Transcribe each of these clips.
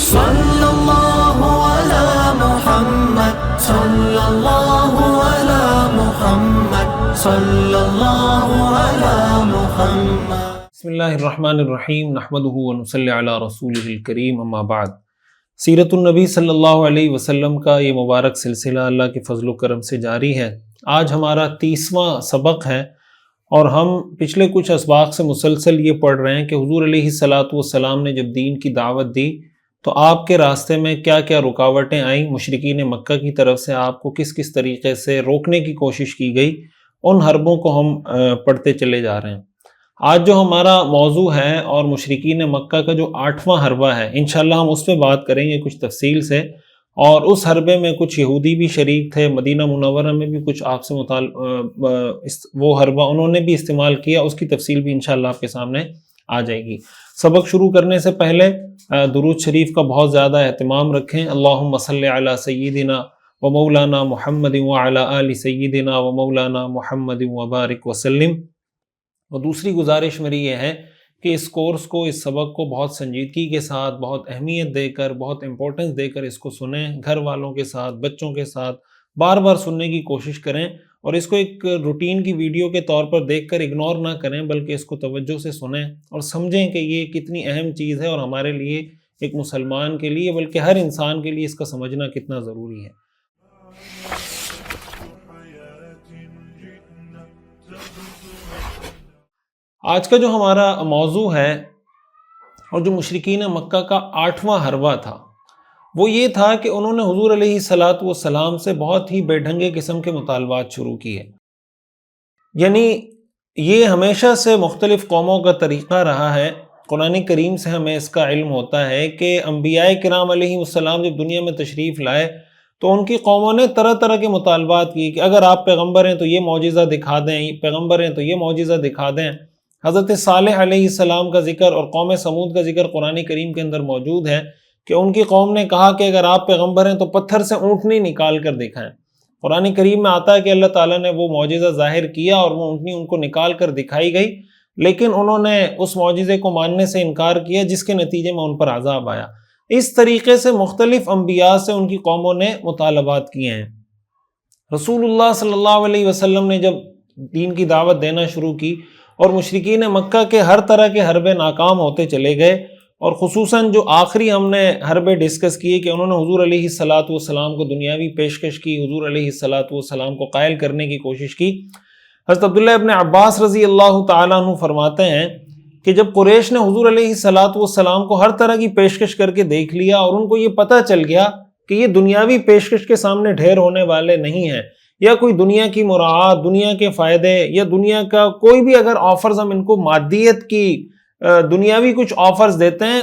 صلی اللہ علی محمد صلی اللہ علی محمد صلی اللہ علی محمد۔ بسم اللہ الرحمن الرحیم، نحمدہ ونصلی علی رسولہ الکریم، اما بعد۔ سیرت النبی صلی اللہ علیہ وسلم کا یہ مبارک سلسلہ اللہ کے فضل و کرم سے جاری ہے۔ آج ہمارا 30واں سبق ہے اور ہم پچھلے کچھ اسباق سے مسلسل یہ پڑھ رہے ہیں کہ حضور علیہ الصلاۃ والسلام نے جب دین کی دعوت دی تو آپ کے راستے میں کیا کیا رکاوٹیں آئیں، مشرکین مکہ کی طرف سے آپ کو کس کس طریقے سے روکنے کی کوشش کی گئی، ان حربوں کو ہم پڑھتے چلے جا رہے ہیں۔ آج جو ہمارا موضوع ہے اور مشرکین مکہ کا جو 8واں حربہ ہے، انشاءاللہ ہم اس پہ بات کریں گے کچھ تفصیل سے، اور اس حربے میں کچھ یہودی بھی شریک تھے، مدینہ منورہ میں بھی کچھ آپ سے وہ حربہ انہوں نے بھی استعمال کیا، اس کی تفصیل بھی انشاءاللہ آپ کے سامنے آ جائے گی۔ سبق شروع کرنے سے پہلے درود شریف کا بہت زیادہ اہتمام رکھیں۔ اللہم صلی علی سیدنا و مولانا محمد وعلی آل سیدنا و مولانا محمد وبارک وسلم۔ اور دوسری گزارش میری یہ ہے کہ اس کورس کو، اس سبق کو بہت سنجیدگی کے ساتھ، بہت اہمیت دے کر، بہت امپورٹنس دے کر اس کو سنیں، گھر والوں کے ساتھ، بچوں کے ساتھ بار بار سننے کی کوشش کریں، اور اس کو ایک روٹین کی ویڈیو کے طور پر دیکھ کر اگنور نہ کریں، بلکہ اس کو توجہ سے سنیں اور سمجھیں کہ یہ کتنی اہم چیز ہے، اور ہمارے لیے، ایک مسلمان کے لیے، بلکہ ہر انسان کے لیے اس کا سمجھنا کتنا ضروری ہے۔ آج کا جو ہمارا موضوع ہے اور جو مشرکین مکہ کا 8واں حربہ تھا، وہ یہ تھا کہ انہوں نے حضور علیہ الصلاۃ والسلام سے بہت ہی بے ڈھنگے قسم کے مطالبات شروع کیے۔ یعنی یہ ہمیشہ سے مختلف قوموں کا طریقہ رہا ہے۔ قرآن کریم سے ہمیں اس کا علم ہوتا ہے کہ انبیاء کرام علیہ السلام جب دنیا میں تشریف لائے تو ان کی قوموں نے طرح طرح کے مطالبات کیے کہ اگر آپ پیغمبر ہیں تو یہ معجزہ دکھا دیں، پیغمبر ہیں تو یہ معجزہ دکھا دیں۔ حضرت صالح علیہ السلام کا ذکر اور قوم سمود کا ذکر قرآن کریم کے اندر موجود ہے کہ ان کی قوم نے کہا کہ اگر آپ پیغمبر ہیں تو پتھر سے اونٹنی نکال کر دکھائیں۔ قرآن کریم میں آتا ہے کہ اللہ تعالیٰ نے وہ معجزہ ظاہر کیا اور وہ اونٹنی ان کو نکال کر دکھائی گئی، لیکن انہوں نے اس معجزے کو ماننے سے انکار کیا، جس کے نتیجے میں ان پر عذاب آیا۔ اس طریقے سے مختلف انبیاء سے ان کی قوموں نے مطالبات کیے ہیں۔ رسول اللہ صلی اللہ علیہ وسلم نے جب دین کی دعوت دینا شروع کی اور مشرکین مکہ کے ہر طرح کے حربے ناکام ہوتے چلے گئے، اور خصوصاً جو آخری ہم نے حربے ڈسکس کیے کہ انہوں نے حضور علیہ الصلاۃ والسلام کو دنیاوی پیشکش کی، حضور علیہ الصلاۃ والسلام کو قائل کرنے کی کوشش کی۔ حضرت عبداللہ ابن عباس رضی اللہ تعالیٰ عنہ فرماتے ہیں کہ جب قریش نے حضور علیہ الصلاۃ والسلام کو ہر طرح کی پیشکش کر کے دیکھ لیا اور ان کو یہ پتہ چل گیا کہ یہ دنیاوی پیشکش کے سامنے ڈھیر ہونے والے نہیں ہیں، یا کوئی دنیا کی مراعات، دنیا کے فائدے، یا دنیا کا کوئی بھی اگر آفرز ہم ان کو مادیت کی دنیاوی کچھ آفرز دیتے ہیں،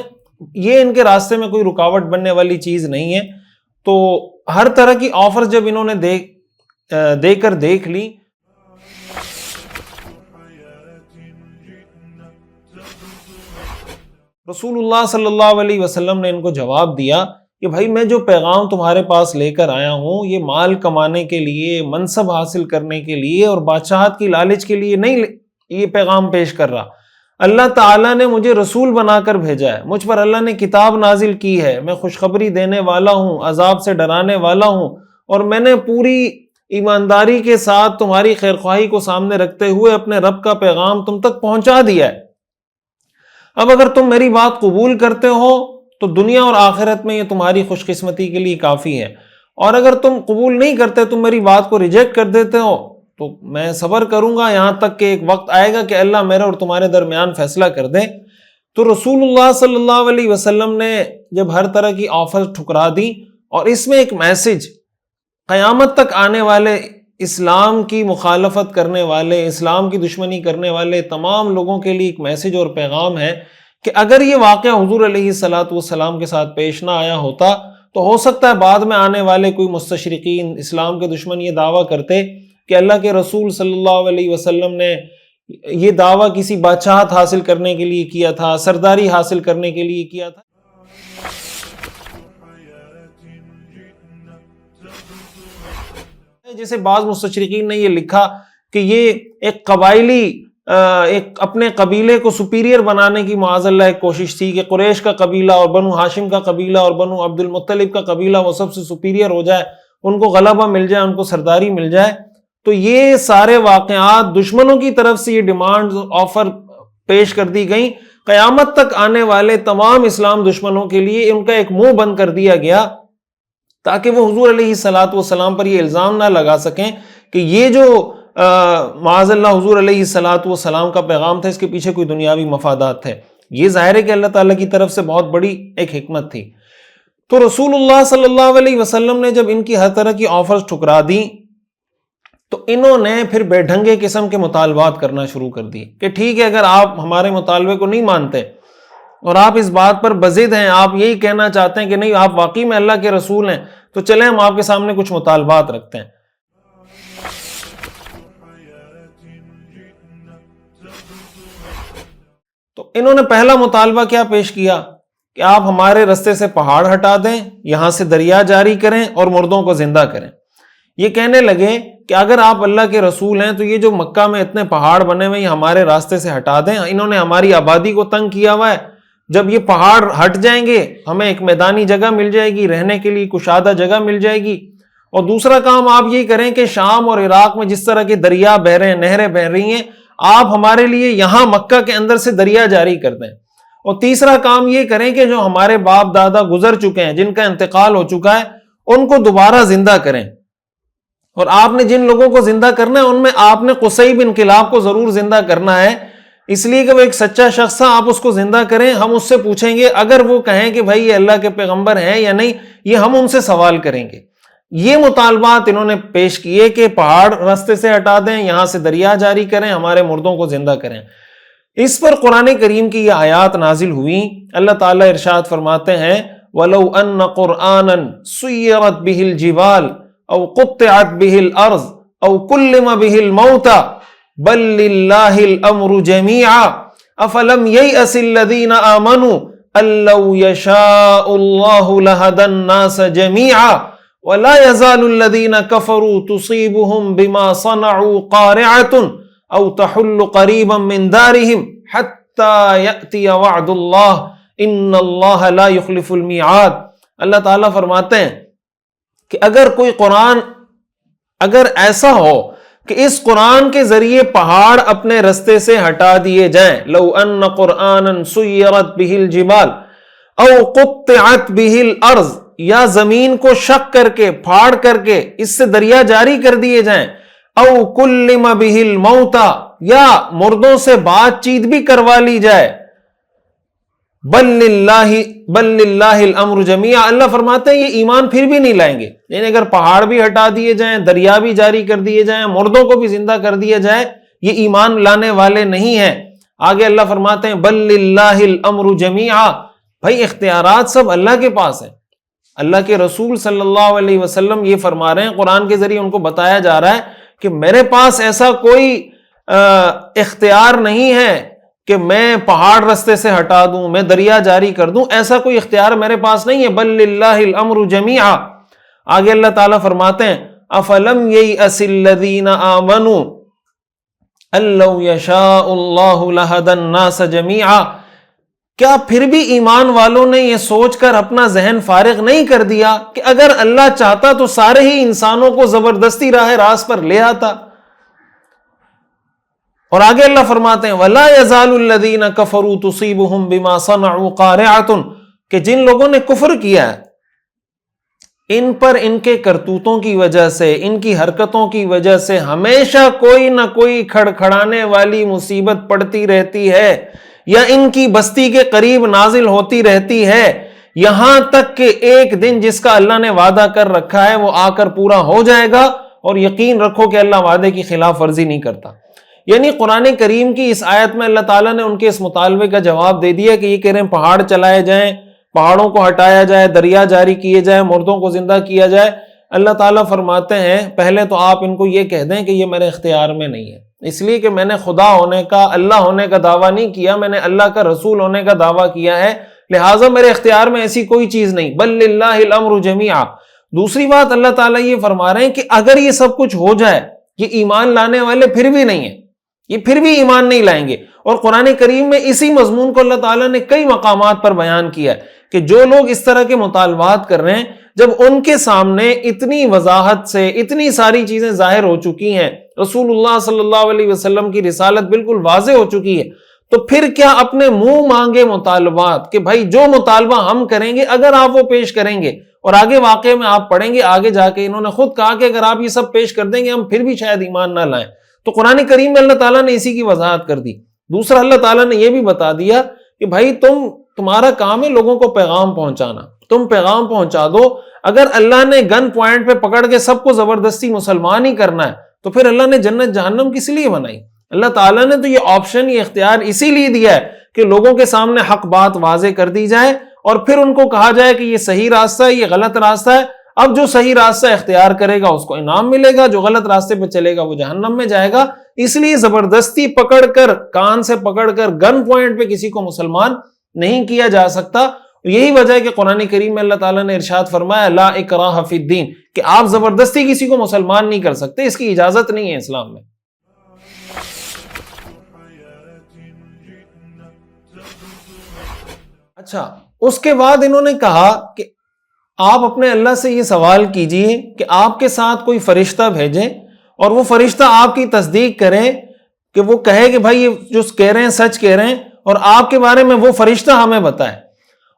یہ ان کے راستے میں کوئی رکاوٹ بننے والی چیز نہیں ہے، تو ہر طرح کی آفرز جب انہوں نے دے کر دیکھ لی، رسول اللہ صلی اللہ علیہ وسلم نے ان کو جواب دیا کہ بھائی میں جو پیغام تمہارے پاس لے کر آیا ہوں، یہ مال کمانے کے لیے، منصب حاصل کرنے کے لیے اور بادشاہت کی لالچ کے لیے نہیں یہ پیغام پیش کر رہا۔ اللہ تعالیٰ نے مجھے رسول بنا کر بھیجا ہے، مجھ پر اللہ نے کتاب نازل کی ہے، میں خوشخبری دینے والا ہوں، عذاب سے ڈرانے والا ہوں، اور میں نے پوری ایمانداری کے ساتھ تمہاری خیرخواہی کو سامنے رکھتے ہوئے اپنے رب کا پیغام تم تک پہنچا دیا ہے۔ اب اگر تم میری بات قبول کرتے ہو تو دنیا اور آخرت میں یہ تمہاری خوش قسمتی کے لیے کافی ہے، اور اگر تم قبول نہیں کرتے، تم میری بات کو ریجیکٹ کر دیتے ہو، تو میں صبر کروں گا یہاں تک کہ ایک وقت آئے گا کہ اللہ میرے اور تمہارے درمیان فیصلہ کر دے۔ تو رسول اللہ صلی اللہ علیہ وسلم نے جب ہر طرح کی آفر ٹھکرا دی، اور اس میں ایک میسج قیامت تک آنے والے اسلام کی مخالفت کرنے والے، اسلام کی دشمنی کرنے والے تمام لوگوں کے لیے ایک میسج اور پیغام ہے کہ اگر یہ واقعہ حضور علیہ الصلاۃ والسلام کے ساتھ پیش نہ آیا ہوتا تو ہو سکتا ہے بعد میں آنے والے کوئی مستشرقین، اسلام کے دشمن یہ دعویٰ کرتے کہ اللہ کے رسول صلی اللہ علیہ وسلم نے یہ دعویٰ کسی بادشاہت حاصل کرنے کے لیے کیا تھا، سرداری حاصل کرنے کے لیے کیا تھا۔ جیسے بعض مستشرقین نے یہ لکھا کہ یہ ایک قبائلی ایک اپنے قبیلے کو سپیریئر بنانے کی معاذ اللہ ایک کوشش تھی کہ قریش کا قبیلہ اور بنو ہاشم کا قبیلہ اور بنو عبد المطلب کا قبیلہ وہ سب سے سپیریئر ہو جائے، ان کو غلبہ مل جائے، ان کو سرداری مل جائے. تو یہ سارے واقعات دشمنوں کی طرف سے یہ ڈیمانڈ آفر پیش کر دی گئیں. قیامت تک آنے والے تمام اسلام دشمنوں کے لیے ان کا ایک منہ بند کر دیا گیا تاکہ وہ حضور علیہ الصلوۃ والسلام پر یہ الزام نہ لگا سکیں کہ یہ جو معاذ اللہ حضور علیہ الصلوۃ والسلام کا پیغام تھا اس کے پیچھے کوئی دنیاوی مفادات تھے. یہ ظاہر ہے کہ اللہ تعالیٰ کی طرف سے بہت بڑی ایک حکمت تھی. تو رسول اللہ صلی اللہ علیہ وسلم نے جب ان کی ہر طرح کی آفرز ٹھکرا دی تو انہوں نے پھر بے ڈھنگے قسم کے مطالبات کرنا شروع کر دی کہ ٹھیک ہے، اگر آپ ہمارے مطالبے کو نہیں مانتے اور آپ اس بات پر بضد ہیں، آپ یہی کہنا چاہتے ہیں کہ نہیں آپ واقعی میں اللہ کے رسول ہیں، تو چلیں ہم آپ کے سامنے کچھ مطالبات رکھتے ہیں. تو انہوں نے پہلا مطالبہ کیا پیش کیا کہ آپ ہمارے رستے سے پہاڑ ہٹا دیں، یہاں سے دریا جاری کریں اور مردوں کو زندہ کریں. یہ کہنے لگے کہ اگر آپ اللہ کے رسول ہیں تو یہ جو مکہ میں اتنے پہاڑ بنے ہوئے یہ ہمارے راستے سے ہٹا دیں. انہوں نے ہماری آبادی کو تنگ کیا ہوا ہے، جب یہ پہاڑ ہٹ جائیں گے ہمیں ایک میدانی جگہ مل جائے گی، رہنے کے لیے کشادہ جگہ مل جائے گی. اور دوسرا کام آپ یہی کریں کہ شام اور عراق میں جس طرح کے دریا بہ رہے ہیں، نہریں بہ رہی ہیں، آپ ہمارے لیے یہاں مکہ کے اندر سے دریا جاری کر دیں. اور تیسرا کام یہ کریں کہ جو ہمارے باپ دادا گزر چکے ہیں، جن کا انتقال ہو چکا ہے، ان کو دوبارہ زندہ کریں. اور آپ نے جن لوگوں کو زندہ کرنا ہے ان میں آپ نے قصی بن کلاب کو ضرور زندہ کرنا ہے، اس لیے کہ وہ ایک سچا شخص تھا. آپ اس کو زندہ کریں، ہم اس سے پوچھیں گے، اگر وہ کہیں کہ بھائی یہ اللہ کے پیغمبر ہیں یا نہیں، یہ ہم ان سے سوال کریں گے. یہ مطالبات انہوں نے پیش کیے کہ پہاڑ راستے سے ہٹا دیں، یہاں سے دریا جاری کریں، ہمارے مردوں کو زندہ کریں. اس پر قرآن کریم کی یہ آیات نازل ہوئی. اللہ تعالیٰ ارشاد فرماتے ہیں وَلَوْ أَنَّ قُرْآنًا سُيِّرَتْ بِهِ الْجِبَالُ أَوْ قُطِّعَتْ بِهِ الْأَرْضُ أَوْ كُلِّمَ بِهِ الْمَوْتَى بَلْ لِلَّهِ الْأَمْرُ جَمِيعًا أَفَلَمْ يَيْأَسِ الَّذِينَ آمَنُوا أَن لَّوْ يَشَاءُ اللَّهُ لَهَدَى النَّاسَ جَمِيعًا وَلَا يَزَالُ الَّذِينَ كَفَرُوا تُصِيبُهُم بِمَا صَنَعُوا قَارِعَةٌ أَوْ تَحُلُّ قَرِيبًا مِّن دَارِهِمْ حَتَّى يَأْتِيَ وَعْدُ اللَّهِ إِنَّ اللَّهَ لَا يُخْلِفُ الْمِيعَادَ. اللہ تعالیٰ فرماتے ہیں کہ اگر کوئی قرآن اگر ایسا ہو کہ اس قرآن کے ذریعے پہاڑ اپنے رستے سے ہٹا دیے جائیں، لو ان قرآنا سیرت بہ الجبال او قطعت بہ الارض، یا زمین کو شق کر کے پھاڑ کر کے اس سے دریا جاری کر دیے جائیں، او کلم بہ الموتى، یا مردوں سے بات چیت بھی کروا لی جائے. بل للہ الامر جمیعا، اللہ فرماتے ہیں یہ ایمان پھر بھی نہیں لائیں گے. یعنی اگر پہاڑ بھی ہٹا دیے جائیں، دریا بھی جاری کر دیے جائیں، مردوں کو بھی زندہ کر دیا جائے، یہ ایمان لانے والے نہیں ہیں. آگے اللہ فرماتے ہیں بل للہ الامر جمیعا، بھائی اختیارات سب اللہ کے پاس ہیں. اللہ کے رسول صلی اللہ علیہ وسلم یہ فرما رہے ہیں، قرآن کے ذریعے ان کو بتایا جا رہا ہے کہ میرے پاس ایسا کوئی اختیار نہیں ہے کہ میں پہاڑ رستے سے ہٹا دوں، میں دریا جاری کر دوں، ایسا کوئی اختیار میرے پاس نہیں ہے. بل للہ الامر جمیعا. آگے اللہ تعالیٰ فرماتے ہیں افلم ییأس الذین آمنوا ان لو یشاء اللہ لہدی الناس جمیعا، کیا پھر بھی ایمان والوں نے یہ سوچ کر اپنا ذہن فارغ نہیں کر دیا کہ اگر اللہ چاہتا تو سارے ہی انسانوں کو زبردستی راہ راست پر لے آتا. اور آگے اللہ فرماتے ہیں وَلَا يَزَالُ الَّذِينَ كَفَرُوا تُصِيبُهُم بِمَا صَنَعُوا قَارِعَةٌ، کہ جن لوگوں نے کفر کیا ہے ان پر ان کے کرتوتوں کی وجہ سے، ان کی حرکتوں کی وجہ سے ہمیشہ کوئی نہ کوئی کھڑکھڑانے والی مصیبت پڑتی رہتی ہے، یا ان کی بستی کے قریب نازل ہوتی رہتی ہے، یہاں تک کہ ایک دن جس کا اللہ نے وعدہ کر رکھا ہے وہ آ کر پورا ہو جائے گا. اور یقین رکھو کہ اللہ وعدے کی خلاف ورزی نہیں کرتا. یعنی قرآن کریم کی اس آیت میں اللہ تعالیٰ نے ان کے اس مطالبے کا جواب دے دیا کہ یہ کہہ رہے ہیں پہاڑ چلائے جائیں، پہاڑوں کو ہٹایا جائے، دریا جاری کیے جائیں، مردوں کو زندہ کیا جائے. اللہ تعالیٰ فرماتے ہیں پہلے تو آپ ان کو یہ کہہ دیں کہ یہ میرے اختیار میں نہیں ہے، اس لیے کہ میں نے خدا ہونے کا، اللہ ہونے کا دعویٰ نہیں کیا، میں نے اللہ کا رسول ہونے کا دعویٰ کیا ہے، لہٰذا میرے اختیار میں ایسی کوئی چیز نہیں. بل للہ الامر جمیعا. دوسری بات اللہ تعالیٰ یہ فرما رہے ہیں کہ اگر یہ سب کچھ ہو جائے، یہ ایمان لانے والے پھر بھی نہیں ہیں. یہ پھر بھی ایمان نہیں لائیں گے۔ اور قرآن کریم میں اسی مضمون کو اللہ تعالیٰ نے کئی مقامات پر بیان کیا ہے کہ جو لوگ اس طرح کے مطالبات کر رہے ہیں، جب ان کے سامنے اتنی وضاحت سے اتنی ساری چیزیں ظاہر ہو چکی ہیں، رسول اللہ صلی اللہ علیہ وسلم کی رسالت بالکل واضح ہو چکی ہے، تو پھر کیا اپنے منہ مانگے مطالبات کہ بھائی جو مطالبہ ہم کریں گے اگر آپ وہ پیش کریں گے، اور آگے واقعے میں آپ پڑھیں گے آگے جا کے انہوں نے خود کہا کہ اگر آپ یہ سب پیش کر دیں گے ہم پھر بھی شاید ایمان نہ لائیں۔ تو قرآن کریم میں اللہ تعالیٰ نے اسی کی وضاحت کر دی۔ دوسرا اللہ تعالیٰ نے یہ بھی بتا دیا کہ بھائی تمہارا کام ہے لوگوں کو پیغام پہنچانا، تم پیغام پہنچا دو۔ اگر اللہ نے گن پوائنٹ پہ پکڑ کے سب کو زبردستی مسلمان ہی کرنا ہے تو پھر اللہ نے جنت جہنم کس لیے بنائی؟ اللہ تعالیٰ نے تو یہ آپشن، یہ اختیار اسی لیے دیا ہے کہ لوگوں کے سامنے حق بات واضح کر دی جائے اور پھر ان کو کہا جائے کہ یہ صحیح راستہ ہے، یہ غلط راستہ ہے۔ اب جو صحیح راستہ اختیار کرے گا اس کو انعام ملے گا، جو غلط راستے پہ چلے گا وہ جہنم میں جائے گا۔ اس لیے زبردستی پکڑ کر، کان سے پکڑ کر گن پوائنٹ پہ کسی کو مسلمان نہیں کیا جا سکتا۔ یہی وجہ ہے کہ قرآن کریم میں اللہ تعالیٰ نے ارشاد فرمایا لا اکراہ فی الدین، کہ آپ زبردستی کسی کو مسلمان نہیں کر سکتے، اس کی اجازت نہیں ہے اسلام میں۔ اچھا، اس کے بعد انہوں نے کہا کہ آپ اپنے اللہ سے یہ سوال کیجئے کہ آپ کے ساتھ کوئی فرشتہ بھیجیں اور وہ فرشتہ آپ کی تصدیق کرے کہ وہ کہے کہ بھائی یہ جو کہہ رہے ہیں سچ کہہ رہے ہیں، اور آپ کے بارے میں وہ فرشتہ ہمیں بتائے۔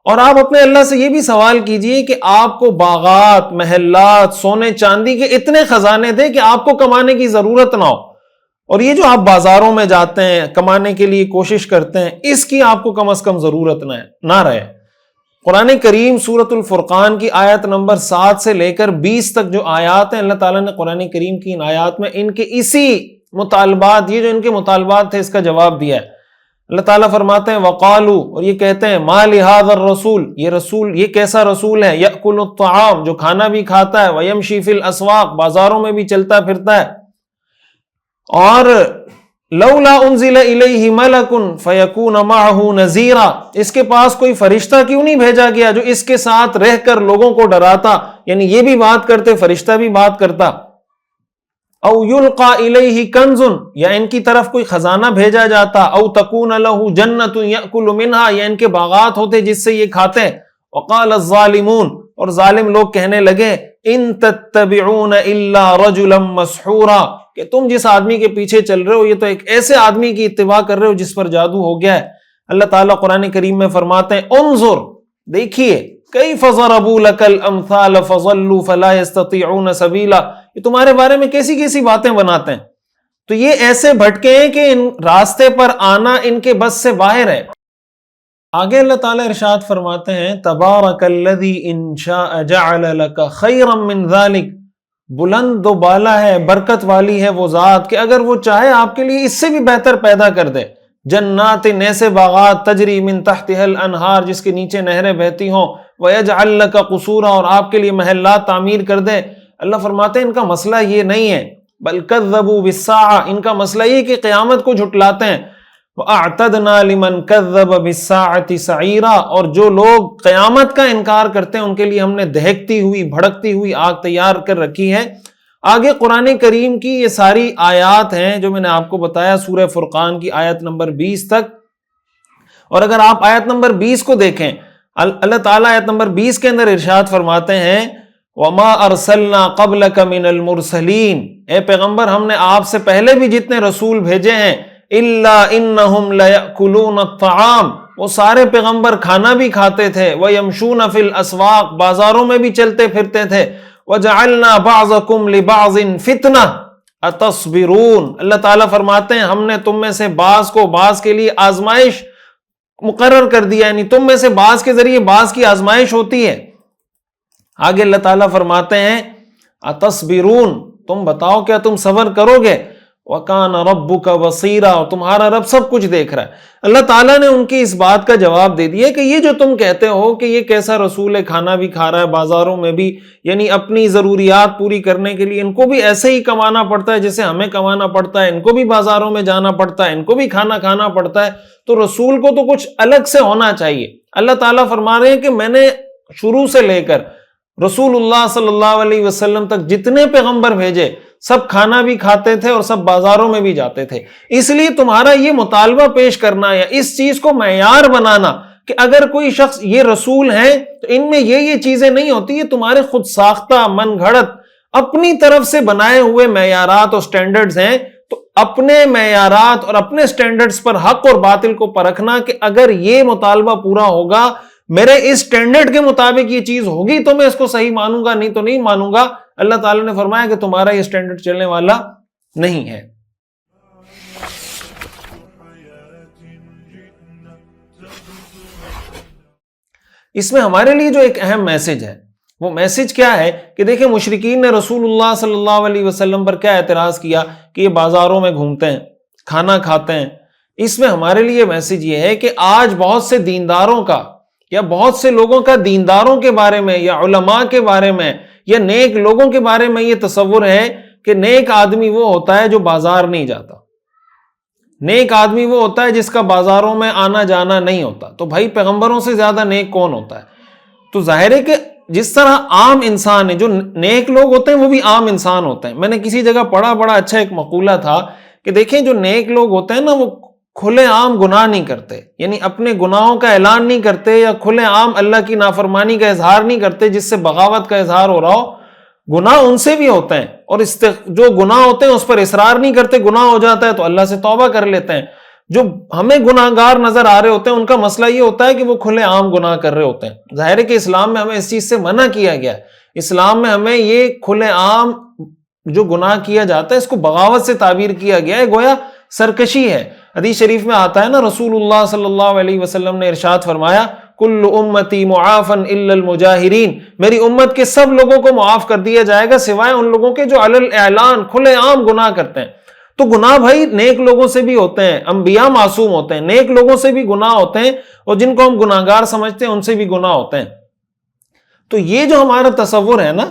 اور آپ اپنے اللہ سے یہ بھی سوال کیجئے کہ آپ کو باغات، محلات، سونے چاندی کے اتنے خزانے دے کہ آپ کو کمانے کی ضرورت نہ ہو، اور یہ جو آپ بازاروں میں جاتے ہیں کمانے کے لیے کوشش کرتے ہیں اس کی آپ کو کم از کم ضرورت نہ رہے۔ قرآن کریم سورۃ الفرقان کی آیت نمبر 7 سے لے کر 20 تک جو آیات ہیں، اللہ تعالیٰ نے قرآن کریم کی ان آیات میں ان کے اسی مطالبات، یہ جو ان کے مطالبات تھے، اس کا جواب دیا ہے۔ اللہ تعالیٰ فرماتے ہیں وقالو، اور یہ کہتے ہیں ما لہذا الرسول، یہ کیسا رسول ہے، یأکل الطعام، جو کھانا بھی کھاتا ہے، ویمشی فی الاسواق، بازاروں میں بھی چلتا پھرتا ہے، اور لولا انزل الیہ ملک فیکون معہ نذیرا، اس کے پاس کوئی فرشتہ کیوں نہیں بھیجا گیا جو اس کے ساتھ رہ کر لوگوں کو ڈراتا، یعنی یہ بھی بات کرتے فرشتہ بھی بات کرتا۔ او یلقا الیہ کنز، یا ان کی طرف کوئی خزانہ بھیجا جاتا، او تکون لہ جنت یأکل منہا، یا ان کے باغات ہوتے جس سے یہ کھاتے۔ وقال الظالمون، اور ظالم لوگ کہنے لگے ان تتبعون الا رجلا مسحورا، کہ تم جس آدمی کے پیچھے چل رہے ہو یہ تو ایک ایسے آدمی کی اتباع کر رہے ہو جس پر جادو ہو گیا ہے۔ اللہ تعالیٰ قرآن کریم میں فرماتے ہیں انظر، دیکھیے کیف ضربوا لک الامثال فضلوا فلا یستطیعون سبیلا، یہ تمہارے بارے میں کیسی کیسی باتیں بناتے ہیں، تو یہ ایسے بھٹکے ہیں کہ ان راستے پر آنا ان کے بس سے باہر ہے۔ آگے اللہ تعالیٰ ارشاد فرماتے ہیں تبارک الذی ان شاء جعل لک خیرا من ذلک، بلند و بالا ہے، برکت والی ہے وہ ذات کہ اگر وہ چاہے آپ کے لیے اس سے بھی بہتر پیدا کر دے۔ جنات، ایسے باغات، تجری من تحتها الانہار، جس کے نیچے نہریں بہتی ہوں، ویجعل لک قصورا، اور آپ کے لیے محلات تعمیر کر دے۔ اللہ فرماتے ہیں ان کا مسئلہ یہ نہیں ہے، بل کذبوا بالساعہ، ان کا مسئلہ یہ کہ قیامت کو جھٹلاتے ہیں۔ وَأَعْتَدْنَا لِمَنْ كَذَّبَ بِالسَّاعَةِ سَعِيرًا، اور جو لوگ قیامت کا انکار کرتے ہیں ان کے لیے ہم نے دہکتی ہوئی بھڑکتی ہوئی آگ تیار کر رکھی ہے۔ آگے قرآن کریم کی یہ ساری آیات ہیں جو میں نے آپ کو بتایا سورہ فرقان کی آیت نمبر 20 تک، اور اگر آپ آیت نمبر 20 کو دیکھیں، اللہ تعالیٰ آیت نمبر 20 کے اندر ارشاد فرماتے ہیں وَمَا أَرْسَلْنَا قَبْلَكَ مِنَ الْمُرْسَلِينَ، اے پیغمبر ہم نے آپ سے پہلے بھی جتنے رسول بھیجے ہیں إِلَّا إِنَّهُمْ لَيَأْكُلُونَ الطَّعَامَ، وہ سارے پیغمبر کھانا بھی کھاتے تھے، وَيَمْشُونَ فِي الْأَسْوَاقِ، بازاروں میں بھی چلتے پھرتے تھے، وَجَعَلْنَا بَعْضَكُمْ لِبَعْضٍ فِتْنَةً أَتَصْبِرُونَ، اللہ تعالیٰ فرماتے ہیں ہم نے تم میں سے بعض کو بعض کے لیے آزمائش مقرر کر دیا، یعنی تم میں سے بعض کے ذریعے بعض کی آزمائش ہوتی ہے۔ آگے اللہ تعالیٰ فرماتے ہیں اتصبرون، تم بتاؤ کیا تم صبر کرو گے؟ وَكَانَ رَبُّكَ بَصِيرًا، اور تمہارا رب سب کچھ دیکھ رہا ہے۔ اللہ تعالیٰ نے ان کی اس بات کا جواب دے دیا کہ یہ جو تم کہتے ہو کہ یہ کیسا رسول ہے، کھانا بھی کھا رہا ہے بازاروں میں بھی، یعنی اپنی ضروریات پوری کرنے کے لیے ان کو بھی ایسے ہی کمانا پڑتا ہے جیسے ہمیں کمانا پڑتا ہے، ان کو بھی بازاروں میں جانا پڑتا ہے، ان کو بھی کھانا کھانا پڑتا ہے، تو رسول کو تو کچھ الگ سے ہونا چاہیے۔ اللہ تعالیٰ فرما رہے ہیں کہ میں نے شروع سے لے کر رسول اللہ صلی اللہ علیہ وسلم تک جتنے پیغمبر بھیجے سب کھانا بھی کھاتے تھے اور سب بازاروں میں بھی جاتے تھے. اس لیے تمہارا یہ مطالبہ پیش کرنا یا اس چیز کو معیار بنانا کہ اگر کوئی شخص یہ رسول ہیں تو ان میں یہ چیزیں نہیں ہوتی، یہ تمہارے خود ساختہ من گھڑت اپنی طرف سے بنائے ہوئے معیارات اور سٹینڈرڈز ہیں. تو اپنے معیارات اور اپنے سٹینڈرڈز پر حق اور باطل کو پرکھنا کہ اگر یہ مطالبہ پورا ہوگا، میرے اس سٹینڈرڈ کے مطابق یہ چیز ہوگی تو میں اس کو صحیح مانوں گا، نہیں تو نہیں مانوں گا. اللہ تعالیٰ نے فرمایا کہ تمہارا یہ سٹینڈرڈ چلنے والا نہیں ہے. اس میں ہمارے لیے جو ایک اہم میسج ہے وہ میسج کیا ہے کہ دیکھیں مشرکین نے رسول اللہ صلی اللہ علیہ وسلم پر کیا اعتراض کیا کہ یہ بازاروں میں گھومتے ہیں، کھانا کھاتے ہیں. اس میں ہمارے لیے میسج یہ ہے کہ آج بہت سے دینداروں کا یا بہت سے لوگوں کا دینداروں کے بارے میں یا علماء کے بارے میں یا نیک لوگوں کے بارے میں یہ تصور ہے کہ نیک آدمی وہ ہوتا ہے جو بازار نہیں جاتا، نیک آدمی وہ ہوتا ہے جس کا بازاروں میں آنا جانا نہیں ہوتا. تو بھائی پیغمبروں سے زیادہ نیک کون ہوتا ہے؟ تو ظاہر ہے کہ جس طرح عام انسان ہے، جو نیک لوگ ہوتے ہیں وہ بھی عام انسان ہوتے ہیں. میں نے کسی جگہ پڑھا، بڑا اچھا ایک مقولہ تھا کہ دیکھیں جو نیک لوگ ہوتے ہیں نا وہ کھلے عام گناہ نہیں کرتے، یعنی اپنے گناہوں کا اعلان نہیں کرتے یا کھلے عام اللہ کی نافرمانی کا اظہار نہیں کرتے جس سے بغاوت کا اظہار ہو رہا ہو. گناہ ان سے بھی ہوتے ہیں اور جو گناہ ہوتے ہیں اس پر اصرار نہیں کرتے، گناہ ہو جاتا ہے تو اللہ سے توبہ کر لیتے ہیں. جو ہمیں گناہگار نظر آ رہے ہوتے ہیں ان کا مسئلہ یہ ہوتا ہے کہ وہ کھلے عام گناہ کر رہے ہوتے ہیں. ظاہر ہے کہ اسلام میں ہمیں اس چیز سے منع کیا گیا ہے. اسلام میں ہمیں یہ کھلے عام جو گناہ کیا جاتا ہے اس کو بغاوت سے تعبیر کیا گیا ہے، گویا سرکشی ہے. حدیث شریف میں آتا ہے نا، رسول اللہ صلی اللہ علیہ وسلم نے ارشاد فرمایا کل امتی معافا الا المجاہرین، میری امت کے سب لوگوں کو معاف کر دیا جائے گا سوائے ان لوگوں کے جو علی الاعلان کھلے عام گناہ کرتے ہیں. تو گناہ بھائی نیک لوگوں سے بھی ہوتے ہیں، انبیاء معصوم ہوتے ہیں، نیک لوگوں سے بھی گناہ ہوتے ہیں اور جن کو ہم گناہگار سمجھتے ہیں ان سے بھی گناہ ہوتے ہیں. تو یہ جو ہمارا تصور ہے نا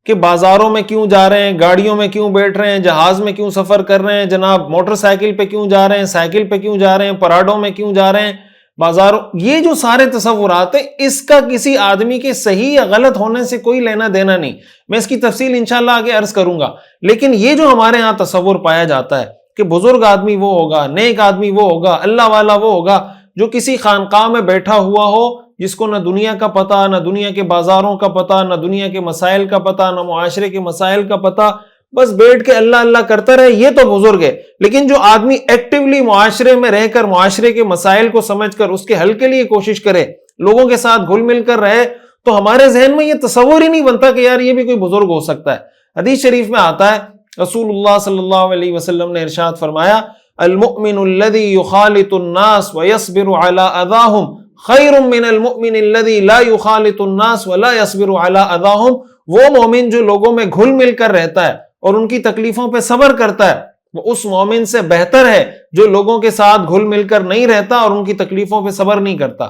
کہ بازاروں میں کیوں جا رہے ہیں، گاڑیوں میں کیوں بیٹھ رہے ہیں، جہاز میں کیوں سفر کر رہے ہیں، جناب موٹر سائیکل پہ کیوں جا رہے ہیں، سائیکل پہ کیوں جا رہے ہیں، پراڈوں میں کیوں جا رہے ہیں، بازاروں، یہ جو سارے تصورات ہیں اس کا کسی آدمی کے صحیح یا غلط ہونے سے کوئی لینا دینا نہیں. میں اس کی تفصیل انشاءاللہ آگے عرض کروں گا. لیکن یہ جو ہمارے ہاں تصور پایا جاتا ہے کہ بزرگ آدمی وہ ہوگا، نیک آدمی وہ ہوگا، اللہ والا وہ ہوگا جو کسی خانقاہ میں بیٹھا ہوا ہو، جس کو نہ دنیا کا پتہ، نہ دنیا کے بازاروں کا پتہ، نہ دنیا کے مسائل کا پتہ، نہ معاشرے کے مسائل کا پتہ، بس بیٹھ کے اللہ اللہ کرتا رہے، یہ تو بزرگ ہے. لیکن جو آدمی ایکٹیولی معاشرے میں رہ کر معاشرے کے مسائل کو سمجھ کر اس کے حل کے لیے کوشش کرے، لوگوں کے ساتھ گھل مل کر رہے، تو ہمارے ذہن میں یہ تصور ہی نہیں بنتا کہ یار یہ بھی کوئی بزرگ ہو سکتا ہے. حدیث شریف میں آتا ہے رسول اللہ صلی اللہ علیہ وسلم نے ارشاد فرمایا المؤمن الذي يخالط الناس ويصبر على اذاهم خیر من المؤمن الذي لا يخالط الناس ولا يصبر على اذاهم. وہ مومن جو لوگوں میں گھل مل کر رہتا ہے اور ان کی تکلیفوں پہ صبر کرتا ہے وہ اس مومن سے بہتر ہے جو لوگوں کے ساتھ گھل مل کر نہیں رہتا اور ان کی تکلیفوں پہ صبر نہیں کرتا.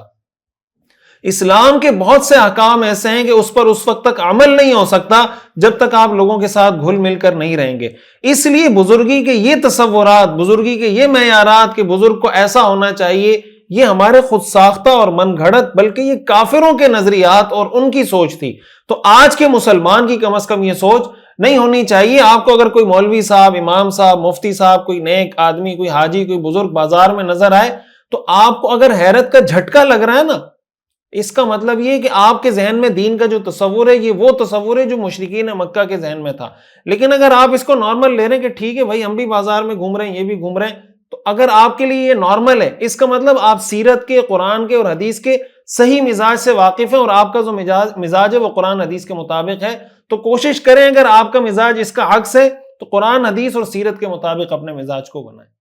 اسلام کے بہت سے احکام ایسے ہیں کہ اس پر اس وقت تک عمل نہیں ہو سکتا جب تک آپ لوگوں کے ساتھ گھل مل کر نہیں رہیں گے. اس لیے بزرگی کے یہ تصورات، بزرگی کے یہ معیارات کہ بزرگ کو ایسا ہونا چاہیے، یہ ہمارے خود ساختہ اور من گھڑت بلکہ یہ کافروں کے نظریات اور ان کی سوچ تھی. تو آج کے مسلمان کی کم از کم یہ سوچ نہیں ہونی چاہیے. آپ کو اگر کوئی مولوی صاحب، امام صاحب، مفتی صاحب، کوئی نیک آدمی، کوئی حاجی، کوئی بزرگ بازار میں نظر آئے تو آپ کو اگر حیرت کا جھٹکا لگ رہا ہے نا، اس کا مطلب یہ کہ آپ کے ذہن میں دین کا جو تصور ہے یہ وہ تصور ہے جو مشرکین مکہ کے ذہن میں تھا. لیکن اگر آپ اس کو نارمل لے رہے ہیں کہ ٹھیک ہے بھائی ہم بھی بازار میں گھوم رہے ہیں، یہ بھی گھوم رہے ہیں، تو اگر آپ کے لیے یہ نارمل ہے اس کا مطلب آپ سیرت کے، قرآن کے اور حدیث کے صحیح مزاج سے واقف ہیں اور آپ کا جو مزاج ہے وہ قرآن حدیث کے مطابق ہے. تو کوشش کریں اگر آپ کا مزاج اس کا عکس ہے تو قرآن حدیث اور سیرت کے مطابق اپنے مزاج کو بنائیں.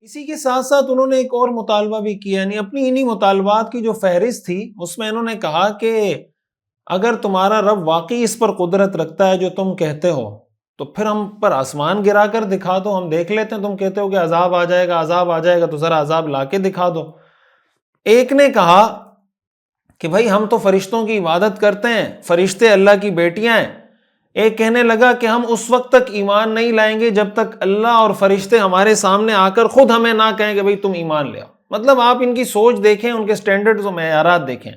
اسی کے ساتھ ساتھ انہوں نے ایک اور مطالبہ بھی کیا، یعنی اپنی انہی مطالبات کی جو فہرست تھی اس میں انہوں نے کہا کہ اگر تمہارا رب واقعی اس پر قدرت رکھتا ہے جو تم کہتے ہو تو پھر ہم پر آسمان گرا کر دکھا دو، ہم دیکھ لیتے ہیں. تم کہتے ہو کہ عذاب آ جائے گا، عذاب آ جائے گا، تو ذرا عذاب لا کے دکھا دو. ایک نے کہا کہ بھائی ہم تو فرشتوں کی عبادت کرتے ہیں، فرشتے اللہ کی بیٹیاں ہیں. ایک کہنے لگا کہ ہم اس وقت تک ایمان نہیں لائیں گے جب تک اللہ اور فرشتے ہمارے سامنے آ کر خود ہمیں نہ کہیں کہ بھئی تم ایمان لے آؤ. مطلب آپ ان کی سوچ دیکھیں، ان کے سٹینڈرڈز و معیارات دیکھیں۔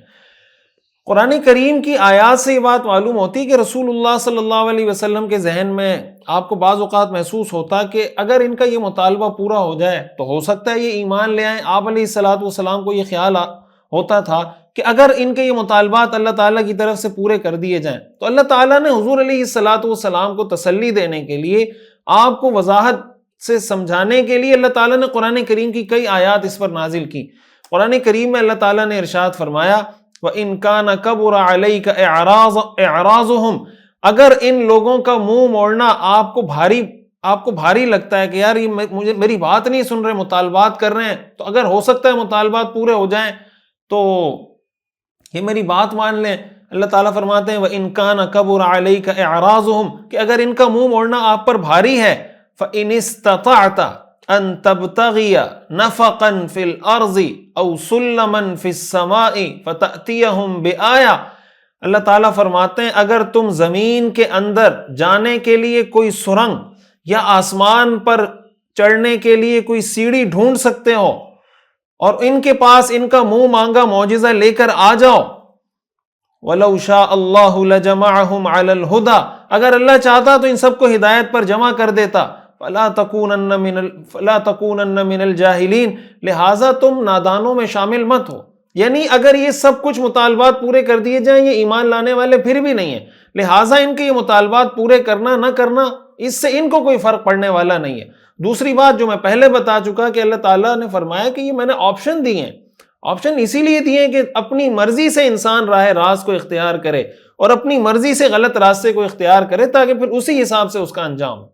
قرآن کریم کی آیات سے یہ بات معلوم ہوتی ہے کہ رسول اللہ صلی اللہ علیہ وسلم کے ذہن میں آپ کو بعض اوقات محسوس ہوتا کہ اگر ان کا یہ مطالبہ پورا ہو جائے تو ہو سکتا ہے یہ ایمان لے آئیں۔ آپ علیہ الصلوۃ والسلام کو یہ خیال ہوتا تھا کہ اگر ان کے یہ مطالبات اللہ تعالیٰ کی طرف سے پورے کر دیے جائیں تو اللہ تعالیٰ نے حضور علیہ الصلوۃ والسلام کو تسلی دینے کے لیے، آپ کو وضاحت سے سمجھانے کے لیے اللہ تعالیٰ نے قرآن کریم کی کئی آیات اس پر نازل کی۔ قرآن کریم میں اللہ تعالیٰ نے ارشاد فرمایا وَإِن كَانَ كَبُرَ عَلَيْكَ إِعْرَاضُهُمْ، اگر ان لوگوں کا منہ موڑنا آپ کو بھاری لگتا ہے کہ یار یہ میری بات نہیں سن رہے، مطالبات کر رہے ہیں، تو اگر ہو سکتا ہے مطالبات پورے ہو جائیں تو یہ میری بات مان لیں۔ اللہ تعالیٰ فرماتے ہیں وَإِن كَانَ كَبُرَ عَلَيْكَ إِعْرَاضُهُمْ، کہ اگر ان کا منہ موڑنا آپ پر بھاری ہے، فَإِنِ اسْتَطَعْتَ أَن تَبْتَغِيَ نَفَقًا فِي الْأَرْضِ أَوْ سُلَّمًا فِي السَّمَاءِ فَتَأْتِيَهُمْ بِآيَةٍ، اللہ تعالیٰ فرماتے ہیں اگر تم زمین کے اندر جانے کے لیے کوئی سرنگ یا آسمان پر چڑھنے کے لیے کوئی سیڑھی ڈھونڈ سکتے ہو اور ان کے پاس ان کا منہ مانگا معجزہ لے کر آ جاؤ، وَلَوْ شَاءَ اللَّهُ لَجَمَعَهُمْ عَلَى الْهُدَى، اگر اللہ چاہتا تو ان سب کو ہدایت پر جمع کر دیتا، فَلَا تَكُونَنَّ مِنَ الْجَاهِلِينَ، لہٰذا تم نادانوں میں شامل مت ہو۔ یعنی اگر یہ سب کچھ مطالبات پورے کر دیے جائیں، یہ ایمان لانے والے پھر بھی نہیں ہیں، لہٰذا ان کے یہ مطالبات پورے کرنا نہ کرنا اس سے ان کو کوئی فرق پڑنے والا نہیں ہے۔ دوسری بات جو میں پہلے بتا چکا کہ اللہ تعالیٰ نے فرمایا کہ یہ میں نے آپشن دیے ہیں، آپشن اسی لیے دیے ہیں کہ اپنی مرضی سے انسان راہ راست کو اختیار کرے اور اپنی مرضی سے غلط راستے کو اختیار کرے تاکہ پھر اسی حساب سے اس کا انجام ہو۔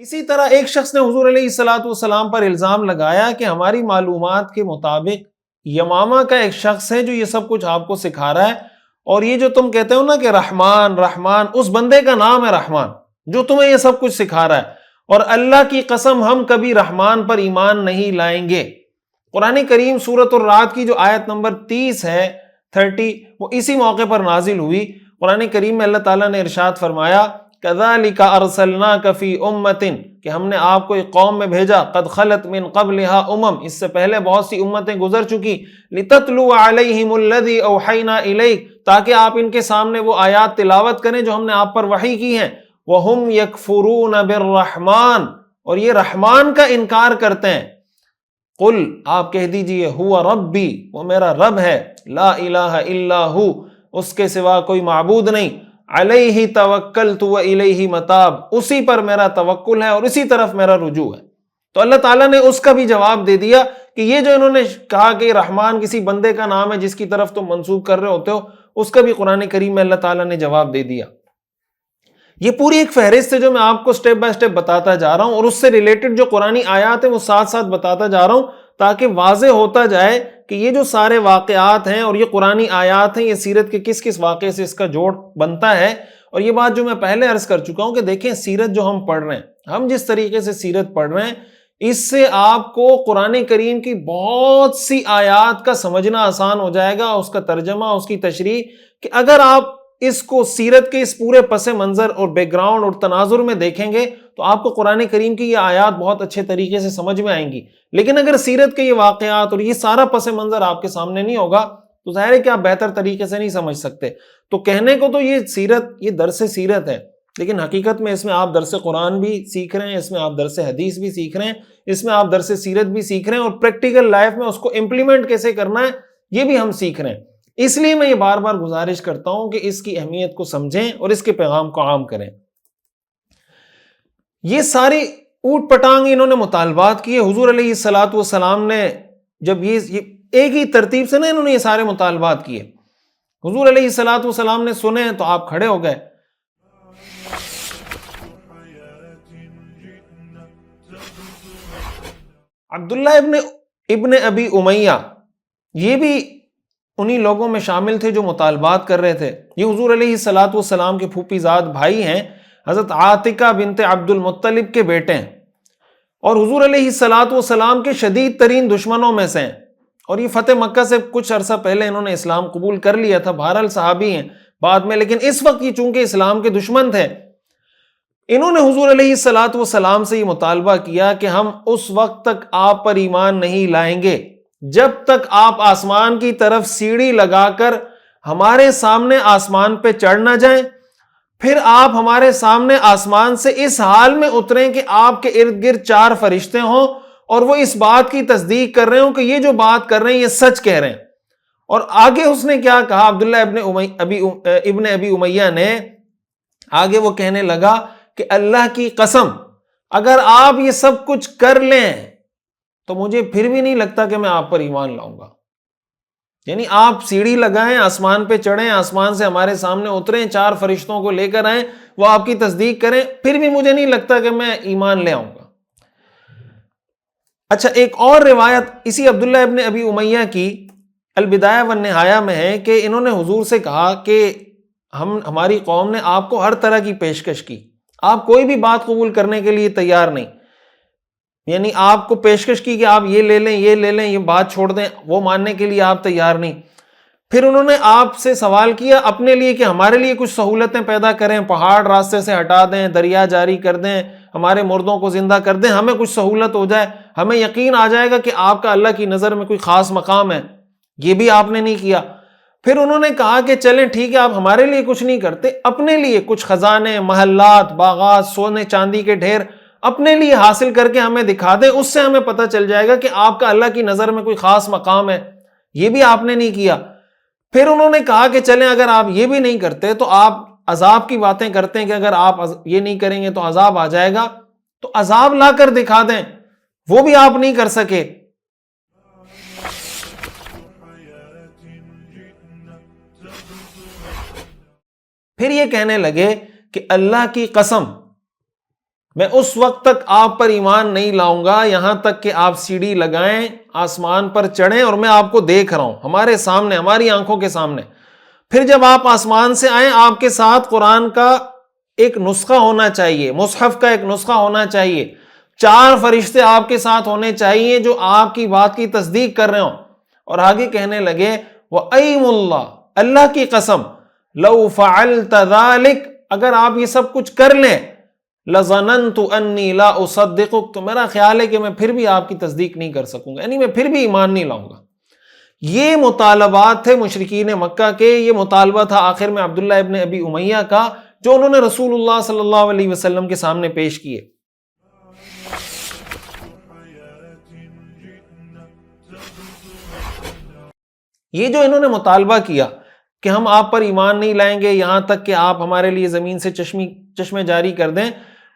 اسی طرح ایک شخص نے حضور علیہ الصلوۃ والسلام پر الزام لگایا کہ ہماری معلومات کے مطابق یمامہ کا ایک شخص ہے جو یہ سب کچھ آپ کو سکھا رہا ہے، اور یہ جو تم کہتے ہو نا کہ رحمان رحمان، اس بندے کا نام ہے رحمان جو تمہیں یہ سب کچھ سکھا رہا ہے، اور اللہ کی قسم ہم کبھی رحمان پر ایمان نہیں لائیں گے۔ قرآن کریم سورۃ الرعد کی جو آیت نمبر 30 ہے 30، وہ اسی موقع پر نازل ہوئی۔ قرآن کریم میں اللہ تعالیٰ نے ارشاد فرمایا كَذَلِكَ أَرْسَلْنَاكَ فِي أُمَّةٍ، کہ ہم نے آپ کو ایک قوم میں بھیجا، قد خلت من قبلها اس سے پہلے بہت سی امتیں گزر چکی، لِتَتْلُوَ عَلَيْهِمُ الَّذِي أَوْحَيْنَا إِلَيْكَ، تاکہ آپ ان کے سامنے وہ آیات تلاوت کریں جو ہم نے آپ پر وحی کی ہیں، وَهُمْ يَكْفُرُونَ بِالرَّحْمَانِ، اور یہ رحمان کا انکار کرتے ہیں۔ قل، آپ کہہ دیجئے، هُوَ رَبِّي، وہ میرا رب ہے، لا الہ الا ہو، اس کے سوا کوئی معبود نہیں، علیہ توکلت و الیہ متاب، اسی پر میرا توکل ہے اور اسی طرف میرا رجوع ہے۔ تو اللہ تعالیٰ نے اس کا بھی جواب دے دیا کہ یہ جو انہوں نے کہا کہ رحمان کسی بندے کا نام ہے جس کی طرف تم منسوب کر رہے ہوتے ہو، اس کا بھی قرآن کریم میں اللہ تعالیٰ نے جواب دے دیا۔ یہ پوری ایک فہرست ہے جو میں آپ کو سٹیپ بائی سٹیپ بتاتا جا رہا ہوں، اور اس سے ریلیٹڈ جو قرآنی آیات ہیں وہ ساتھ ساتھ بتاتا جا رہا ہوں تاکہ واضح ہوتا جائے کہ یہ جو سارے واقعات ہیں اور یہ قرآنی آیات ہیں، یہ سیرت کے کس کس واقعے سے اس کا جوڑ بنتا ہے۔ اور یہ بات جو میں پہلے عرض کر چکا ہوں کہ دیکھیں، سیرت جو ہم پڑھ رہے ہیں، ہم جس طریقے سے سیرت پڑھ رہے ہیں، اس سے آپ کو قرآن کریم کی بہت سی آیات کا سمجھنا آسان ہو جائے گا، اس کا ترجمہ، اس کی تشریح، کہ اگر آپ اس کو سیرت کے اس پورے پس منظر اور بیک گراؤنڈ اور تناظر میں دیکھیں گے تو آپ کو قرآن کریم کی یہ آیات بہت اچھے طریقے سے سمجھ میں آئیں گی۔ لیکن اگر سیرت کے یہ واقعات اور یہ سارا پس منظر آپ کے سامنے نہیں ہوگا تو ظاہر ہے کہ آپ بہتر طریقے سے نہیں سمجھ سکتے۔ تو کہنے کو تو یہ سیرت، یہ درس سیرت ہے، لیکن حقیقت میں اس میں آپ درس قرآن بھی سیکھ رہے ہیں، اس میں آپ درس حدیث بھی سیکھ رہے ہیں، اس میں آپ درس سیرت بھی سیکھ رہے ہیں، اور پریکٹیکل لائف میں اس کو امپلیمنٹ کیسے کرنا ہے یہ بھی ہم سیکھ رہے ہیں۔ اس لیے میں یہ بار بار گزارش کرتا ہوں کہ اس کی اہمیت کو سمجھیں اور اس کے پیغام کو عام کریں۔ یہ ساری اوٹ پٹانگ انہوں نے مطالبات کیے، حضور علیہ الصلوۃ والسلام نے جب یہ ایک ہی ترتیب سے انہوں نے یہ سارے مطالبات کیے، حضور علیہ الصلوۃ والسلام نے سنے تو آپ کھڑے ہو گئے۔ عبداللہ ابن ابی امیہ یہ بھی انہی لوگوں میں شامل تھے جو مطالبات کر رہے تھے۔ یہ حضور علیہ الصلوۃ والسلام کے پھوپھی زاد بھائی ہیں، حضرت عاتکہ بنت عبد المطلب کے بیٹے ہیں، اور حضور علیہ الصلوۃ والسلام کے شدید ترین دشمنوں میں سے ہیں، اور یہ فتح مکہ سے کچھ عرصہ پہلے انہوں نے اسلام قبول کر لیا تھا، بہرحال صحابی ہیں بعد میں، لیکن اس وقت یہ چونکہ اسلام کے دشمن تھے۔ انہوں نے حضور علیہ الصلوۃ والسلام سے یہ مطالبہ کیا کہ ہم اس وقت تک آپ پر ایمان نہیں لائیں گے جب تک آپ آسمان کی طرف سیڑھی لگا کر ہمارے سامنے آسمان پہ چڑھ نہ جائیں، پھر آپ ہمارے سامنے آسمان سے اس حال میں اتریں کہ آپ کے ارد گرد 4 فرشتے ہوں اور وہ اس بات کی تصدیق کر رہے ہوں کہ یہ جو بات کر رہے ہیں یہ سچ کہہ رہے ہیں۔ اور آگے اس نے کیا کہا، عبداللہ ابن ابی امیہ نے آگے وہ کہنے لگا کہ اللہ کی قسم اگر آپ یہ سب کچھ کر لیں تو مجھے پھر بھی نہیں لگتا کہ میں آپ پر ایمان لاؤں گا۔ یعنی آپ سیڑھی لگائیں، آسمان پہ چڑھیں، آسمان سے ہمارے سامنے اتریں، 4 فرشتوں کو لے کر آئیں، وہ آپ کی تصدیق کریں، پھر بھی مجھے نہیں لگتا کہ میں ایمان لے آؤں گا۔ اچھا، ایک اور روایت اسی عبداللہ ابن ابی امیہ کی البدایہ والنہایہ میں ہے کہ انہوں نے حضور سے کہا کہ ہماری قوم نے آپ کو ہر طرح کی پیشکش کی، آپ کوئی بھی بات قبول کرنے کے لیے تیار نہیں، یعنی آپ کو پیشکش کی کہ آپ یہ لے لیں یہ لے لیں، یہ بات چھوڑ دیں، وہ ماننے کے لیے آپ تیار نہیں۔ پھر انہوں نے آپ سے سوال کیا اپنے لیے کہ ہمارے لیے کچھ سہولتیں پیدا کریں، پہاڑ راستے سے ہٹا دیں، دریا جاری کر دیں، ہمارے مردوں کو زندہ کر دیں، ہمیں کچھ سہولت ہو جائے، ہمیں یقین آ جائے گا کہ آپ کا اللہ کی نظر میں کوئی خاص مقام ہے۔ یہ بھی آپ نے نہیں کیا۔ پھر انہوں نے کہا کہ چلیں ٹھیک ہے، آپ ہمارے لیے کچھ نہیں کرتے، اپنے لیے کچھ خزانے، محلات، باغات، سونے چاندی کے ڈھیر اپنے لیے حاصل کر کے ہمیں دکھا دیں، اس سے ہمیں پتہ چل جائے گا کہ آپ کا اللہ کی نظر میں کوئی خاص مقام ہے۔ یہ بھی آپ نے نہیں کیا۔ پھر انہوں نے کہا کہ چلیں اگر آپ یہ بھی نہیں کرتے تو آپ عذاب کی باتیں کرتے ہیں کہ اگر آپ یہ نہیں کریں گے تو عذاب آ جائے گا، تو عذاب لا کر دکھا دیں، وہ بھی آپ نہیں کر سکے۔ پھر یہ کہنے لگے کہ اللہ کی قسم میں اس وقت تک آپ پر ایمان نہیں لاؤں گا یہاں تک کہ آپ سیڑھی لگائیں، آسمان پر چڑھیں اور میں آپ کو دیکھ رہا ہوں ہمارے سامنے، ہماری آنکھوں کے سامنے۔ پھر جب آپ آسمان سے آئیں، آپ کے ساتھ قرآن کا ایک نسخہ ہونا چاہیے، مصحف کا ایک نسخہ ہونا چاہیے، 4 فرشتے آپ کے ساتھ ہونے چاہیے جو آپ کی بات کی تصدیق کر رہے ہوں۔ اور آگے کہنے لگے وَأَيْمُ اللَّهِ، اللہ کی قسم، لَوْ فَعَلْتَ ذَلِكَ، اگر آپ یہ سب کچھ کر لیں، لَظَنَنْتُ أَنِّي لَا أُصَدِّقُكَ، تو میرا خیال ہے کہ میں پھر بھی آپ کی تصدیق نہیں کر سکوں گا، یعنی میں پھر بھی ایمان نہیں لاؤں گا۔ یہ مطالبات تھے مشرکین مکہ کے، یہ مطالبہ تھا آخر میں عبداللہ ابن ابی امیہ کا جو انہوں نے رسول اللہ صلی اللہ علیہ وسلم کے سامنے پیش کیے۔ یہ جو انہوں نے مطالبہ کیا کہ ہم آپ پر ایمان نہیں لائیں گے یہاں تک کہ آپ ہمارے لیے زمین سے چشمے جاری کر دیں،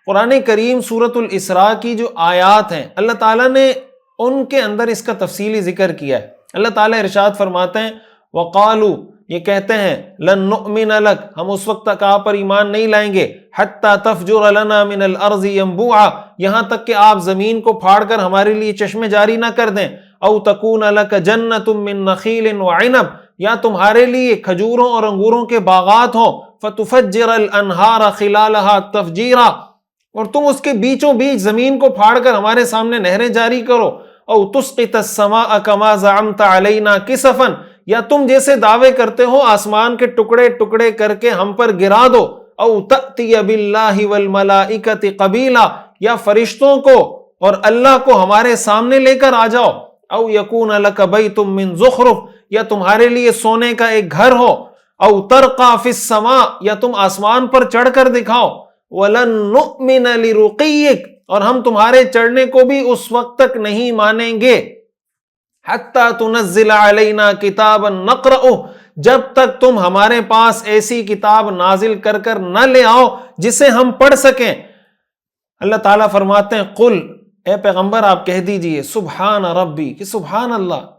قرآن کریم سورۃ الاسراء کی جو آیات ہیں اللہ تعالیٰ نے ان کے اندر اس کا تفصیلی ذکر کیا ہے۔ اللہ تعالیٰ ارشاد فرماتے ہیں وَقَالُوا، یہ کہتے ہیں لَن نُؤْمِنَ لَكَ، ہم اس وقت تک آپ پر ایمان نہیں لائیں گے حَتَّى تَفْجُرَ لَنَا مِنَ الْأَرْضِ يَنبُوعًا، یہاں تک کہ آپ زمین کو پھاڑ کر ہمارے لیے چشمے جاری نہ کر دیں، اَوْ تَكُونَ لَكَ جَنَّةٌ مِّن نَخِيلٍ وَعِنَبٍ، یا تمہارے لیے کھجوروں اور انگوروں کے باغات ہوں، فَتُفَجِّرَ الْأَنْهَارَ خِلَالَهَا تَفْجِيرًا، اور تم اس کے بیچوں بیچ زمین کو پھاڑ کر ہمارے سامنے نہریں جاری کرو، او تسقط السماء كما زعمت علينا كسفا، یا تم جیسے دعوے کرتے ہو آسمان کے ٹکڑے ٹکڑے کر کے ہم پر گرا دو، او تأتی بالله والملائکۃ قبیلا، یا فرشتوں کو اور اللہ کو ہمارے سامنے لے کر آ جاؤ، او یکون لک بیت من زخرف، یا تمہارے لیے سونے کا ایک گھر ہو، او ترقى فی السماء، یا تم آسمان پر چڑھ کر دکھاؤ، ولن نؤمن لرقیک، اور ہم تمہارے چڑھنے کو بھی اس وقت تک نہیں مانیں گے، حتی تنزل علینا کتابا نقرأہ، جب تک تم ہمارے پاس ایسی کتاب نازل کر کر نہ لے آؤ جسے ہم پڑھ سکیں۔ اللہ تعالیٰ فرماتے ہیں قل، اے پیغمبر آپ کہہ دیجئے سبحان ربی، کہ سبحان اللہ،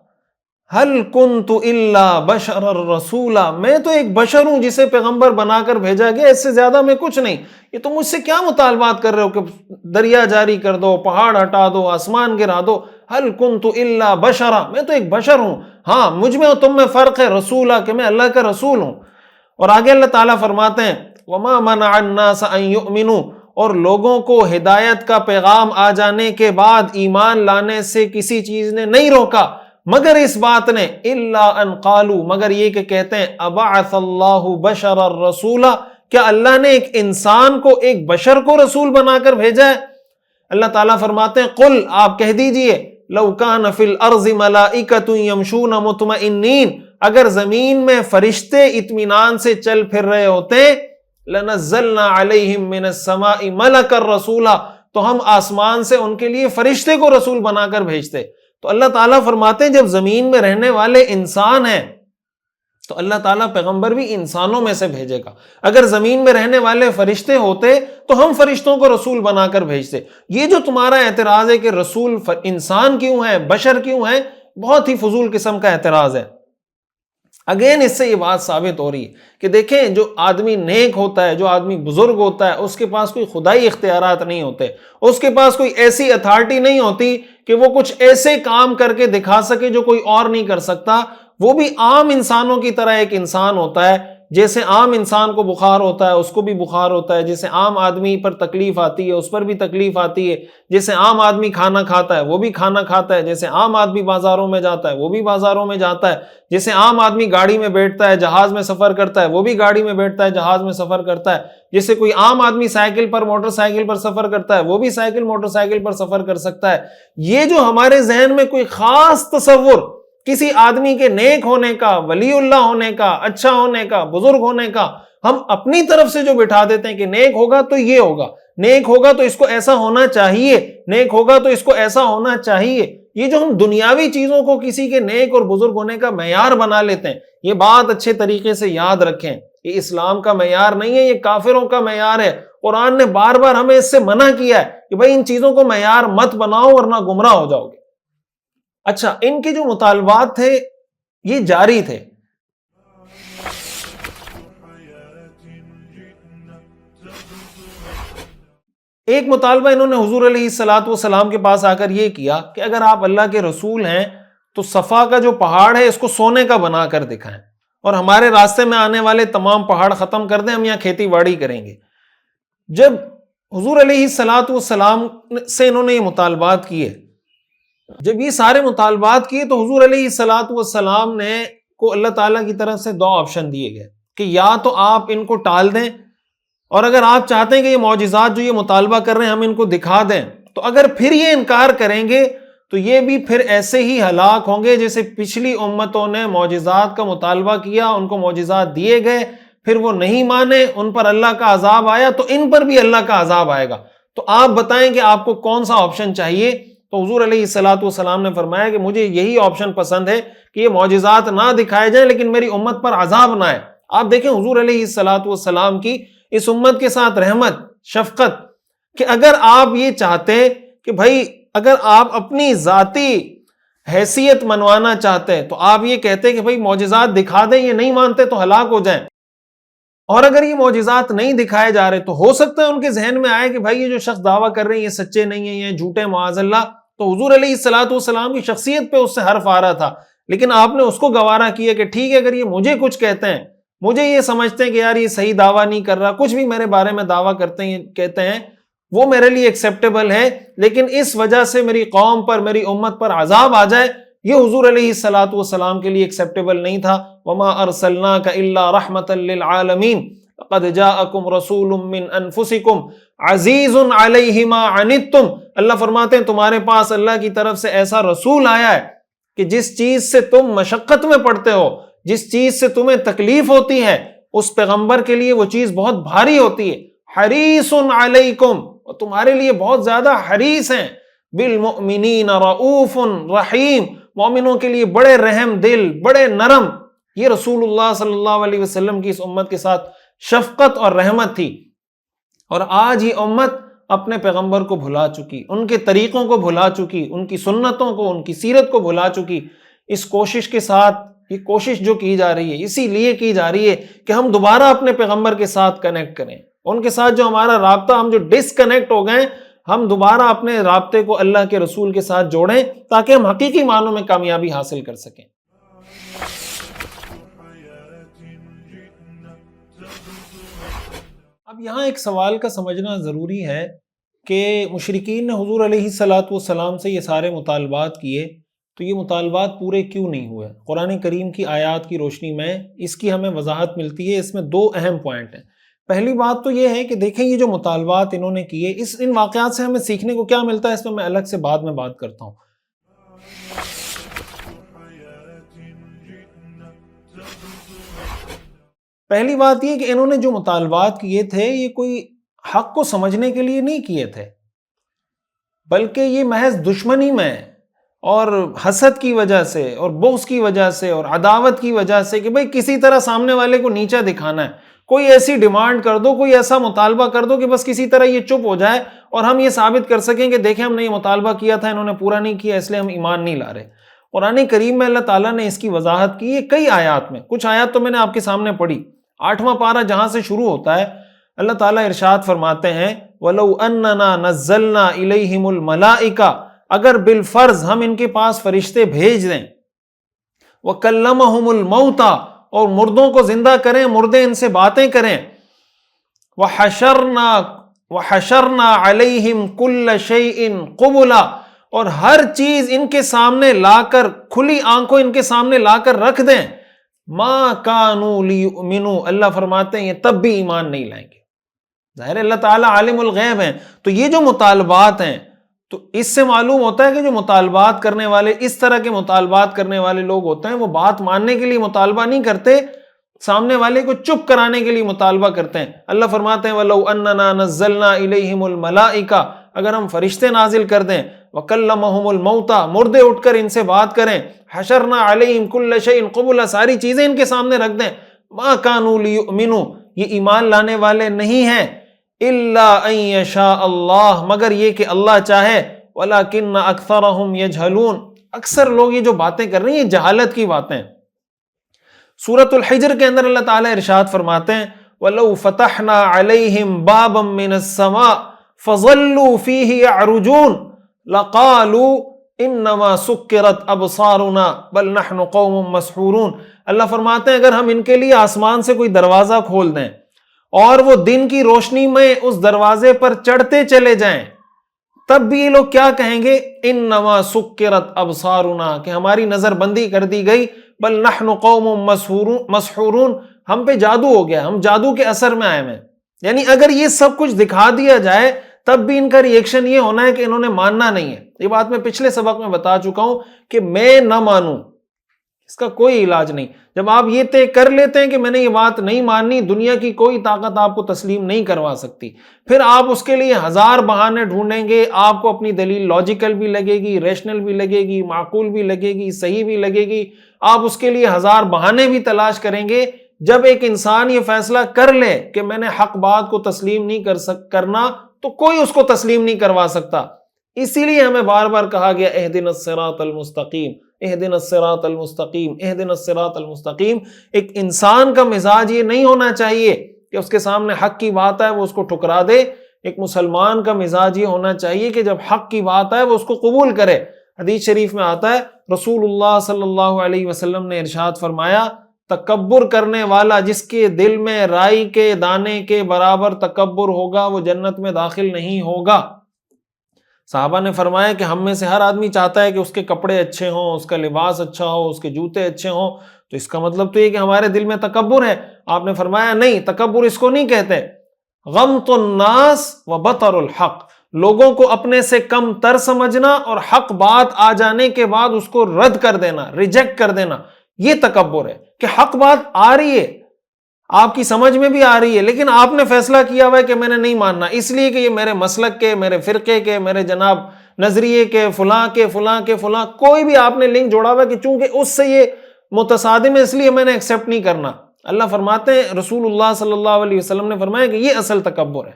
هل كنت الا بشرا رسولا، میں تو ایک بشر ہوں جسے پیغمبر بنا کر بھیجا گیا، اس سے زیادہ میں کچھ نہیں۔ یہ تم مجھ سے کیا مطالبات کر رہے ہو کہ دریا جاری کر دو، پہاڑ ہٹا دو، آسمان گرا دو؟ هل كنت الا بشرا، میں تو ایک بشر ہوں، ہاں مجھ میں اور تم میں فرق ہے، رسولا، کہ میں اللہ کا رسول ہوں۔ اور آگے اللہ تعالیٰ فرماتے ہیں وما منع الناس ان يؤمنوا، اور لوگوں کو ہدایت کا پیغام آ جانے کے بعد ایمان لانے سے کسی چیز نے نہیں روکا مگر اس بات نے الا ان قالوا، مگر یہ کہ کہتے ہیں ابعث اللہ بشرا رسولا، کیا اللہ نے ایک انسان کو، ایک بشر کو رسول بنا کر بھیجا ہے؟ اللہ تعالیٰ فرماتے ہیں قل، آپ کہہ دیجئے، لو کان فی الارض ملائکۃ یمشون مطمئنین، اگر زمین میں فرشتے اطمینان سے چل پھر رہے ہوتے، لنزلنا علیہم من السماء ملکا رسولا، تو ہم آسمان سے ان کے لیے فرشتے کو رسول بنا کر بھیجتے۔ تو اللہ تعالیٰ فرماتے ہیں جب زمین میں رہنے والے انسان ہیں تو اللہ تعالیٰ پیغمبر بھی انسانوں میں سے بھیجے گا۔ اگر زمین میں رہنے والے فرشتے ہوتے تو ہم فرشتوں کو رسول بنا کر بھیجتے۔ یہ جو تمہارا اعتراض ہے کہ رسول انسان کیوں ہیں، بشر کیوں ہیں، بہت ہی فضول قسم کا اعتراض ہے۔ اگین اس سے یہ بات ثابت ہو رہی ہے کہ دیکھیں، جو آدمی نیک ہوتا ہے، جو آدمی بزرگ ہوتا ہے، اس کے پاس کوئی خدائی اختیارات نہیں ہوتے، اس کے پاس کوئی ایسی اتھارٹی نہیں ہوتی کہ وہ کچھ ایسے کام کر کے دکھا سکے جو کوئی اور نہیں کر سکتا۔ وہ بھی عام انسانوں کی طرح ایک انسان ہوتا ہے، جیسے عام انسان کو بخار ہوتا ہے اس کو بھی بخار ہوتا ہے، جیسے عام آدمی پر تکلیف آتی ہے اس پر بھی تکلیف آتی ہے، جیسے عام آدمی کھانا کھاتا ہے وہ بھی کھانا کھاتا ہے، جیسے عام آدمی بازاروں میں جاتا ہے وہ بھی بازاروں میں جاتا ہے، جیسے عام آدمی گاڑی میں بیٹھتا ہے جہاز میں سفر کرتا ہے وہ بھی گاڑی میں بیٹھتا ہے جہاز میں سفر کرتا ہے، جیسے کوئی عام آدمی سائیکل پر موٹر سائیکل پر سفر کرتا ہے وہ بھی سائیکل موٹر سائیکل پر سفر کر سکتا ہے۔ یہ جو ہمارے ذہن میں کوئی خاص تصور کسی آدمی کے نیک ہونے کا، ولی اللہ ہونے کا، اچھا ہونے کا، بزرگ ہونے کا، ہم اپنی طرف سے جو بٹھا دیتے ہیں کہ نیک ہوگا تو یہ ہوگا، نیک ہوگا تو اس کو ایسا ہونا چاہیے، نیک ہوگا تو اس کو ایسا ہونا چاہیے، یہ جو ہم دنیاوی چیزوں کو کسی کے نیک اور بزرگ ہونے کا معیار بنا لیتے ہیں، یہ بات اچھے طریقے سے یاد رکھیں، یہ اسلام کا معیار نہیں ہے، یہ کافروں کا معیار ہے۔ قرآن نے بار بار ہمیں اس سے منع کیا ہے کہ بھائی ان چیزوں کو معیار مت بناؤ ورنہ گمراہ ہو جاؤ گے۔ اچھا، ان کے جو مطالبات تھے یہ جاری تھے۔ ایک مطالبہ انہوں نے حضور علیہ الصلوۃ والسلام کے پاس آ کر یہ کیا کہ اگر آپ اللہ کے رسول ہیں تو صفا کا جو پہاڑ ہے اس کو سونے کا بنا کر دکھائیں، اور ہمارے راستے میں آنے والے تمام پہاڑ ختم کر دیں، ہم یہاں کھیتی باڑی کریں گے۔ جب حضور علیہ الصلوۃ والسلام سے انہوں نے یہ مطالبات کیے، جب یہ سارے مطالبات کیے تو حضور علیہ الصلوۃ والسلام نے کو اللہ تعالیٰ کی طرف سے 2 آپشن دیے گئے کہ یا تو آپ ان کو ٹال دیں، اور اگر آپ چاہتے ہیں کہ یہ معجزات جو یہ مطالبہ کر رہے ہیں ہم ان کو دکھا دیں، تو اگر پھر یہ انکار کریں گے تو یہ بھی پھر ایسے ہی ہلاک ہوں گے جیسے پچھلی امتوں نے معجزات کا مطالبہ کیا، ان کو معجزات دیے گئے، پھر وہ نہیں مانے، ان پر اللہ کا عذاب آیا، تو ان پر بھی اللہ کا عذاب آئے گا۔ تو آپ بتائیں کہ آپ کو کون سا آپشن چاہیے؟ تو حضور علیہ الصلوۃ والسلام نے فرمایا کہ مجھے یہی آپشن پسند ہے کہ یہ معجزات نہ دکھائے جائیں لیکن میری امت پر عذاب نہ آئے۔ آپ دیکھیں حضور علیہ الصلوۃ والسلام کی اس امت کے ساتھ رحمت، شفقت، کہ اگر آپ یہ چاہتے کہ بھائی اگر آپ اپنی ذاتی حیثیت منوانا چاہتے تو آپ یہ کہتے کہ بھائی معجزات دکھا دیں، یہ نہیں مانتے تو ہلاک ہو جائیں، اور اگر یہ معجزات نہیں دکھائے جا رہے تو ہو سکتا ہے ان کے ذہن میں آئے کہ بھائی یہ جو شخص دعویٰ کر رہے ہیں یہ سچے نہیں ہیں، یہ جھوٹے معاذ اللہ۔ تو حضور علیہ الصلوۃ والسلام کی شخصیت پہ اس سے حرف آ رہا تھا، لیکن آپ نے اس کو گوارا کیا کہ ٹھیک ہے اگر یہ مجھے کچھ کہتے ہیں، مجھے یہ سمجھتے ہیں کہ یار یہ صحیح دعویٰ نہیں کر رہا، کچھ بھی میرے بارے میں دعویٰ کرتے ہیں کہتے ہیں، وہ میرے لیے ایکسیپٹیبل ہے، لیکن اس وجہ سے میری قوم پر، میری امت پر عذاب آ جائے، یہ حضور علیہ الصلوۃ والسلام کے لیے ایکسیپٹیبل نہیں تھا۔ وما ارسلناک الا رحمۃ للعالمین قد جاءکم رسول من انفسکم عزیز علیہ ما عنتم، اللہ فرماتے ہیں تمہارے پاس اللہ کی طرف سے ایسا رسول آیا ہے کہ جس چیز سے تم مشقت میں پڑتے ہو، جس چیز سے تمہیں تکلیف ہوتی ہے، اس پیغمبر کے لیے وہ چیز بہت بھاری ہوتی ہے۔ حریص علیکم، اور تمہارے لیے بہت زیادہ حریص ہیں، بالمؤمنین رؤوف رحیم، مومنوں کے لیے بڑے رحم دل، بڑے نرم۔ یہ رسول اللہ صلی اللہ علیہ وسلم کی اس امت کے ساتھ شفقت اور رحمت تھی، اور آج یہ امت اپنے پیغمبر کو بھلا چکی، ان کے طریقوں کو بھلا چکی، ان کی سنتوں کو، ان کی سیرت کو بھلا چکی۔ اس کوشش کے ساتھ، یہ کوشش جو کی جا رہی ہے اسی لیے کی جا رہی ہے کہ ہم دوبارہ اپنے پیغمبر کے ساتھ کنیکٹ کریں، ان کے ساتھ جو ہمارا رابطہ، ہم جو ڈسکنیکٹ ہو گئے، ہم دوبارہ اپنے رابطے کو اللہ کے رسول کے ساتھ جوڑیں تاکہ ہم حقیقی معنوں میں کامیابی حاصل کر سکیں۔ اب یہاں ایک سوال کا سمجھنا ضروری ہے کہ مشرکین نے حضور علیہ الصلوۃ والسلام سے یہ سارے مطالبات کیے، تو یہ مطالبات پورے کیوں نہیں ہوئے؟ قرآن کریم کی آیات کی روشنی میں اس کی ہمیں وضاحت ملتی ہے۔ اس میں 2 اہم پوائنٹ ہیں۔ پہلی بات تو یہ ہے کہ دیکھیں یہ جو مطالبات انہوں نے کیے، ان واقعات سے ہمیں سیکھنے کو کیا ملتا ہے، اس میں میں الگ سے بعد میں بات کرتا ہوں۔ پہلی بات یہ کہ انہوں نے جو مطالبات کیے تھے یہ کوئی حق کو سمجھنے کے لیے نہیں کیے تھے، بلکہ یہ محض دشمنی میں اور حسد کی وجہ سے اور بغض کی وجہ سے اور عداوت کی وجہ سے کہ بھئی کسی طرح سامنے والے کو نیچا دکھانا ہے، کوئی ایسی ڈیمانڈ کر دو، کوئی ایسا مطالبہ کر دو کہ بس کسی طرح یہ چپ ہو جائے اور ہم یہ ثابت کر سکیں کہ دیکھیں ہم نے یہ مطالبہ کیا تھا، انہوں نے پورا نہیں کیا، اس لیے ہم ایمان نہیں لا رہے۔ قرآن کریم میں اللہ تعالیٰ نے اس کی وضاحت کی ہے کئی آیات میں، کچھ آیات تو میں نے آپ کے سامنے پڑھی۔ 8واں پارہ جہاں سے شروع ہوتا ہے اللہ تعالیٰ ارشاد فرماتے ہیں وَلَوْ أَنَّنَا نَزَّلْنَا إِلَيْهِمُ الْمَلَائِكَةَ، اگر بالفرض ہم ان کے پاس فرشتے بھیج دیں، وَكَلَّمَهُمُ الْمَوْتَى، اور مردوں کو زندہ کریں، مردے ان سے باتیں کریں، وَحَشَرْنَا عَلَيْهِمْ كُلَّ شَيْءٍ قُبُلًا، اور ہر چیز ان کے سامنے لا کر، کھلی آنکھوں ان کے سامنے لا کر رکھ دیں، مَا كَانُوا لِيُؤْمِنُوا، اللہ فرماتے ہیں یہ تب بھی ایمان نہیں لائیں گے۔ ظاہر اللہ تعالیٰ عالم الغیب ہیں، تو یہ جو مطالبات ہیں تو اس سے معلوم ہوتا ہے کہ جو مطالبات کرنے والے، اس طرح کے مطالبات کرنے والے لوگ ہوتے ہیں وہ بات ماننے کے لیے مطالبہ نہیں کرتے، سامنے والے کو چپ کرانے کے لیے مطالبہ کرتے ہیں۔ اللہ فرماتے ہیں وَلَوْ أَنَّنَا نَزَّلْنَا إِلَيْهِمُ الْمَلَائِكَةَ، اگر ہم فرشتے نازل کر دیں، وَكَلَّمَهُمُ الْمَوْتَى، مردے اٹھ کر ان سے بات کریں، حشرنا علیہم کل شیء قبلا، ساری چیزیں ان کے سامنے رکھ دیں، ما کانوا لیؤمنوا، یہ ایمان لانے والے نہیں ہیں، الا ان یشاء اللہ، مگر یہ کہ اللہ چاہے، ولکن اکثرهم یجہلون، اکثر لوگ یہ جو باتیں کر رہے ہیں یہ جہالت کی باتیں ہیں۔ سورۃ الحجر کے اندر اللہ تعالیٰ ارشاد فرماتے ہیں وَلَوْ فَتَحْنَا عَلَيْهِمْ بَابًا مِّنَ السَّمَاءِ فَظَلُّوا فِيهِ يَعْرُجُونَ لَقَالُوا انما سکرت ابصارنا بل نحن قوم مسحورون، اللہ فرماتے ہیں اگر ہم ان کے لیے آسمان سے کوئی دروازہ کھول دیں اور وہ دن کی روشنی میں اس دروازے پر چڑھتے چلے جائیں، تب بھی یہ لوگ کیا کہیں گے، انما سکرت ابصارنا، کہ ہماری نظر بندی کر دی گئی، بل نحن قوم مسحورون، ہم پہ جادو ہو گیا، ہم جادو کے اثر میں آئے ہیں۔ یعنی اگر یہ سب کچھ دکھا دیا جائے تب بھی ان کا ری ایکشن یہ ہونا ہے کہ انہوں نے ماننا نہیں ہے۔ یہ بات میں پچھلے سبق میں بتا چکا ہوں کہ میں نہ مانوں اس کا کوئی علاج نہیں۔ جب آپ یہ طے کر لیتے ہیں کہ میں نے یہ بات نہیں ماننی، دنیا کی کوئی طاقت آپ کو تسلیم نہیں کروا سکتی، پھر آپ اس کے لیے ہزار بہانے ڈھونڈیں گے، آپ کو اپنی دلیل لاجیکل بھی لگے گی، ریشنل بھی لگے گی، معقول بھی لگے گی، صحیح بھی لگے گی، آپ اس کے لیے ہزار بہانے بھی تلاش کریں گے۔ جب ایک انسان یہ فیصلہ کر لے کہ میں نے حق بات کو تسلیم نہیں کرنا، تو کوئی اس کو تسلیم نہیں کروا سکتا۔ اسی لیے ہمیں بار بار کہا گیا اہدنا الصراط المستقیم، اہدنا الصراط المستقیم، اہدنا الصراط المستقیم۔ ایک انسان کا مزاج یہ نہیں ہونا چاہیے کہ اس کے سامنے حق کی بات آئے وہ اس کو ٹھکرا دے۔ ایک مسلمان کا مزاج یہ ہونا چاہیے کہ جب حق کی بات آئے وہ اس کو قبول کرے۔ حدیث شریف میں آتا ہے رسول اللہ صلی اللہ علیہ وسلم نے ارشاد فرمایا، تکبر کرنے والا جس کے دل میں رائی کے دانے کے برابر تکبر ہوگا وہ جنت میں داخل نہیں ہوگا۔ صحابہ نے فرمایا کہ ہم میں سے ہر آدمی چاہتا ہے کہ اس کے کپڑے اچھے ہوں، اس کا لباس اچھا ہو، اس کے جوتے اچھے ہوں، تو اس کا مطلب تو یہ کہ ہمارے دل میں تکبر ہے۔ آپ نے فرمایا نہیں، تکبر اس کو نہیں کہتے، غمط الناس و بطر الحق، لوگوں کو اپنے سے کم تر سمجھنا اور حق بات آ جانے کے بعد اس کو رد کر دینا، ریجیکٹ کر دینا، یہ تکبر ہے کہ حق بات آ رہی ہے، آپ کی سمجھ میں بھی آ رہی ہے، لیکن آپ نے فیصلہ کیا ہوا ہے کہ میں نے نہیں ماننا، اس لیے کہ یہ میرے مسلک کے، میرے فرقے کے، میرے جناب نظریے کے، فلاں کے فلاں کے فلاں، کوئی بھی آپ نے لنک جوڑا ہوا ہے کہ چونکہ اس سے یہ متصادم ہے اس لیے میں نے ایکسیپٹ نہیں کرنا۔ اللہ فرماتے ہیں، رسول اللہ صلی اللہ علیہ وسلم نے فرمایا کہ یہ اصل تکبر ہے۔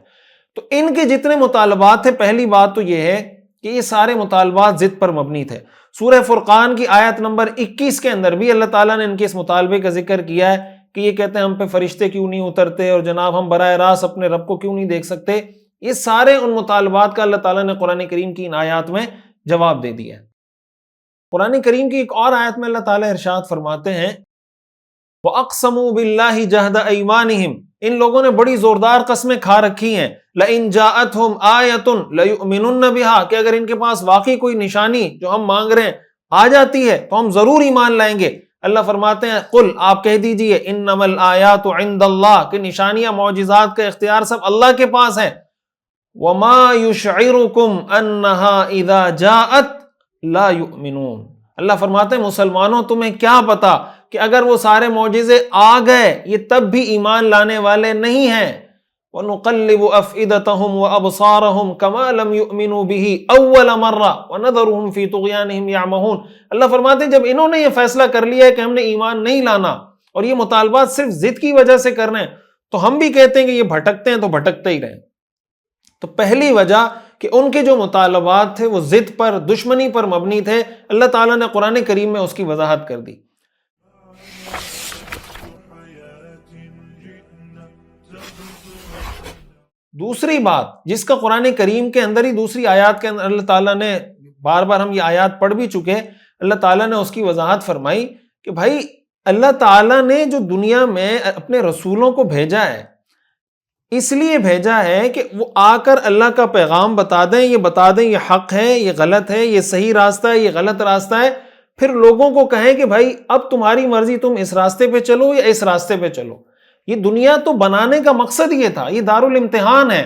تو ان کے جتنے مطالبات تھے، پہلی بات تو یہ ہے کہ یہ سارے مطالبات ضد پر مبنی تھے۔ سورہ فرقان کی آیت نمبر 21 کے اندر بھی اللہ تعالیٰ نے ان کے اس مطالبے کا ذکر کیا ہے کہ یہ کہتے ہیں ہم پہ فرشتے کیوں نہیں اترتے اور جناب ہم براہ راست اپنے رب کو کیوں نہیں دیکھ سکتے۔ یہ سارے ان مطالبات کا اللہ تعالیٰ نے قرآن کریم کی ان آیات میں جواب دے دیا ہے۔ قرآن کریم کی ایک اور آیت میں اللہ تعالیٰ ارشاد فرماتے ہیں وَأَقْسَمُوا بِاللَّهِ جَهْدَ أَيْمَانِهِمْ، ان لوگوں نے بڑی زوردار قسمیں کھا رکھی ہیں، لَإِن جَاءَتْهُمْ آیَةٌ لَيُؤْمِنُنَّ بِهَا، کہ اگر ان کے پاس واقعی کوئی نشانی جو ہم مانگ رہے ہیں آ جاتی ہے تو ہم ضرور ایمان لائیں گے۔ اللہ فرماتے ہیں قل آپ کہہ دیجئے انما الآیات عند اللہ کہ نشانیاں معجزات کا اختیار سب اللہ کے پاس ہے. وما یشعرکم انہا اذا جاءت لا یؤمنون. اللہ فرماتے ہیں مسلمانوں تمہیں کیا پتا کہ اگر وہ سارے معجزے آ گئے یہ تب بھی ایمان لانے والے نہیں ہیں. وَنُقَلِّبُ أَفْئِدَتَهُمْ وَأَبْصَارَهُمْ كَمَا لَمْ يُؤْمِنُوا بِهِ أَوَّلَ مَرَّةٍ وَنَذَرُهُمْ فِي طُغْيَانِهِمْ يَعْمَهُونَ. اللہ فرماتے ہیں جب انہوں نے یہ فیصلہ کر لیا ہے کہ ہم نے ایمان نہیں لانا اور یہ مطالبات صرف ضد کی وجہ سے کرنے ہیں تو ہم بھی کہتے ہیں کہ یہ بھٹکتے ہیں تو بھٹکتے ہی رہیں. تو پہلی وجہ کہ ان کے جو مطالبات تھے وہ ضد پر دشمنی پر مبنی تھے، اللہ تعالیٰ نے قرآن کریم میں اس کی وضاحت کر دی. دوسری بات جس کا قرآن کریم کے اندر ہی دوسری آیات کے اندر اللہ تعالیٰ نے بار بار ہم یہ آیات پڑھ بھی چکے، اللہ تعالیٰ نے اس کی وضاحت فرمائی کہ بھائی اللہ تعالیٰ نے جو دنیا میں اپنے رسولوں کو بھیجا ہے اس لیے بھیجا ہے کہ وہ آ کر اللہ کا پیغام بتا دیں، یہ بتا دیں یہ حق ہے، یہ غلط ہے، یہ صحیح راستہ ہے، یہ غلط راستہ ہے، پھر لوگوں کو کہیں کہ بھائی اب تمہاری مرضی، تم اس راستے پہ چلو یا اس راستے پہ چلو. یہ دنیا تو بنانے کا مقصد یہ تھا، یہ دارالامتحان ہے.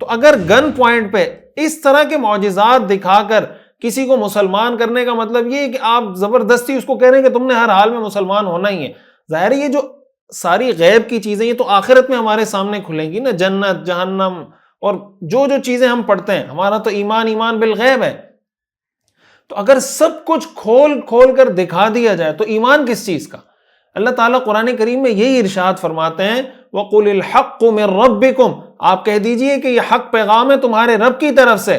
تو اگر گن پوائنٹ پہ اس طرح کے معجزات دکھا کر کسی کو مسلمان کرنے کا مطلب یہ ہے کہ آپ زبردستی اس کو کہہ رہے ہیں کہ تم نے ہر حال میں مسلمان ہونا ہی ہے. ظاہر ہے یہ جو ساری غیب کی چیزیں یہ تو آخرت میں ہمارے سامنے کھلیں گی نا، جنت جہنم اور جو جو چیزیں ہم پڑھتے ہیں، ہمارا تو ایمان بالغیب ہے. تو اگر سب کچھ کھول کھول کر دکھا دیا جائے تو ایمان کس چیز کا؟ اللہ تعالیٰ قرآن کریم میں یہی ارشاد فرماتے ہیں وَقُلِ الْحَقُّ مِن رَبِّكُمْ آپ کہہ دیجئے کہ یہ حق پیغام ہے تمہارے رب کی طرف سے.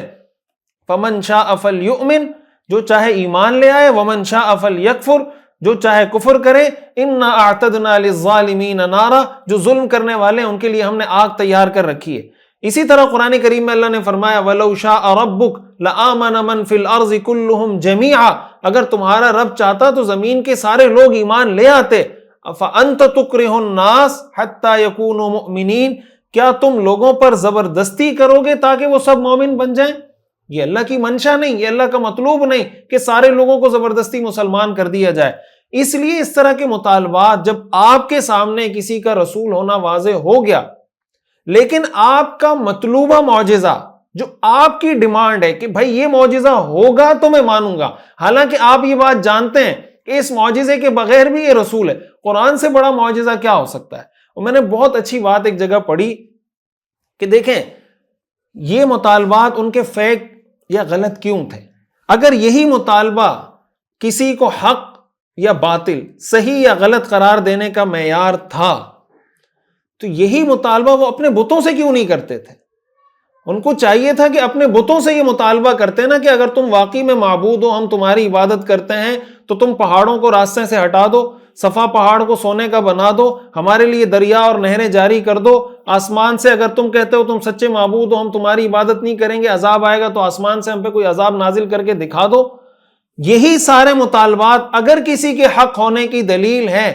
فَمَن شَاءَ فَلْيُؤْمِن جو چاہے ایمان لے آئے، وَمَن شَاءَ فَلْيَكْفُرْ جو چاہے کفر کرے. اِنَّا أَعْتَدْنَا لِلظَّالِمِينَ نَارًا جو ظلم کرنے والے ان کے لیے ہم نے آگ تیار کر رکھی ہے. اسی طرح قرآن کریم میں اللہ نے فرمایا وَلَوْ شَاءَ رَبُّكَ لَآمَنَ مَن فِي الْأَرْضِ كُلُّهُمْ جَمِيعًا اگر تمہارا رب چاہتا تو زمین کے سارے لوگ ایمان لے آتے. فَأَنْتَ تُكْرِهُ النَّاسَ حَتَّى يَكُونُوا مُؤْمِنِينَ کیا تم لوگوں پر زبردستی کرو گے تاکہ وہ سب مومن بن جائیں؟ یہ اللہ کی منشا نہیں، یہ اللہ کا مطلوب نہیں کہ سارے لوگوں کو زبردستی مسلمان کر دیا جائے. اس لیے اس طرح کے مطالبات جب آپ کے سامنے کسی کا رسول ہونا واضح ہو گیا لیکن آپ کا مطلوبہ معجزہ جو آپ کی ڈیمانڈ ہے کہ بھائی یہ معجزہ ہوگا تو میں مانوں گا، حالانکہ آپ یہ بات جانتے ہیں کہ اس معجزے کے بغیر بھی یہ رسول ہے. قرآن سے بڑا معجزہ کیا ہو سکتا ہے؟ اور میں نے بہت اچھی بات ایک جگہ پڑھی کہ دیکھیں یہ مطالبات ان کے فیک یا غلط کیوں تھے. اگر یہی مطالبہ کسی کو حق یا باطل، صحیح یا غلط قرار دینے کا معیار تھا تو یہی مطالبہ وہ اپنے بتوں سے کیوں نہیں کرتے تھے؟ ان کو چاہیے تھا کہ اپنے بتوں سے یہ مطالبہ کرتے نا کہ اگر تم واقعی میں معبود ہو، ہم تمہاری عبادت کرتے ہیں تو تم پہاڑوں کو راستے سے ہٹا دو، صفا پہاڑ کو سونے کا بنا دو، ہمارے لیے دریا اور نہریں جاری کر دو، آسمان سے اگر تم کہتے ہو تم سچے معبود ہو ہم تمہاری عبادت نہیں کریں گے، عذاب آئے گا تو آسمان سے ہم پہ کوئی عذاب نازل کر کے دکھا دو. یہی سارے مطالبات اگر کسی کے حق ہونے کی دلیل ہے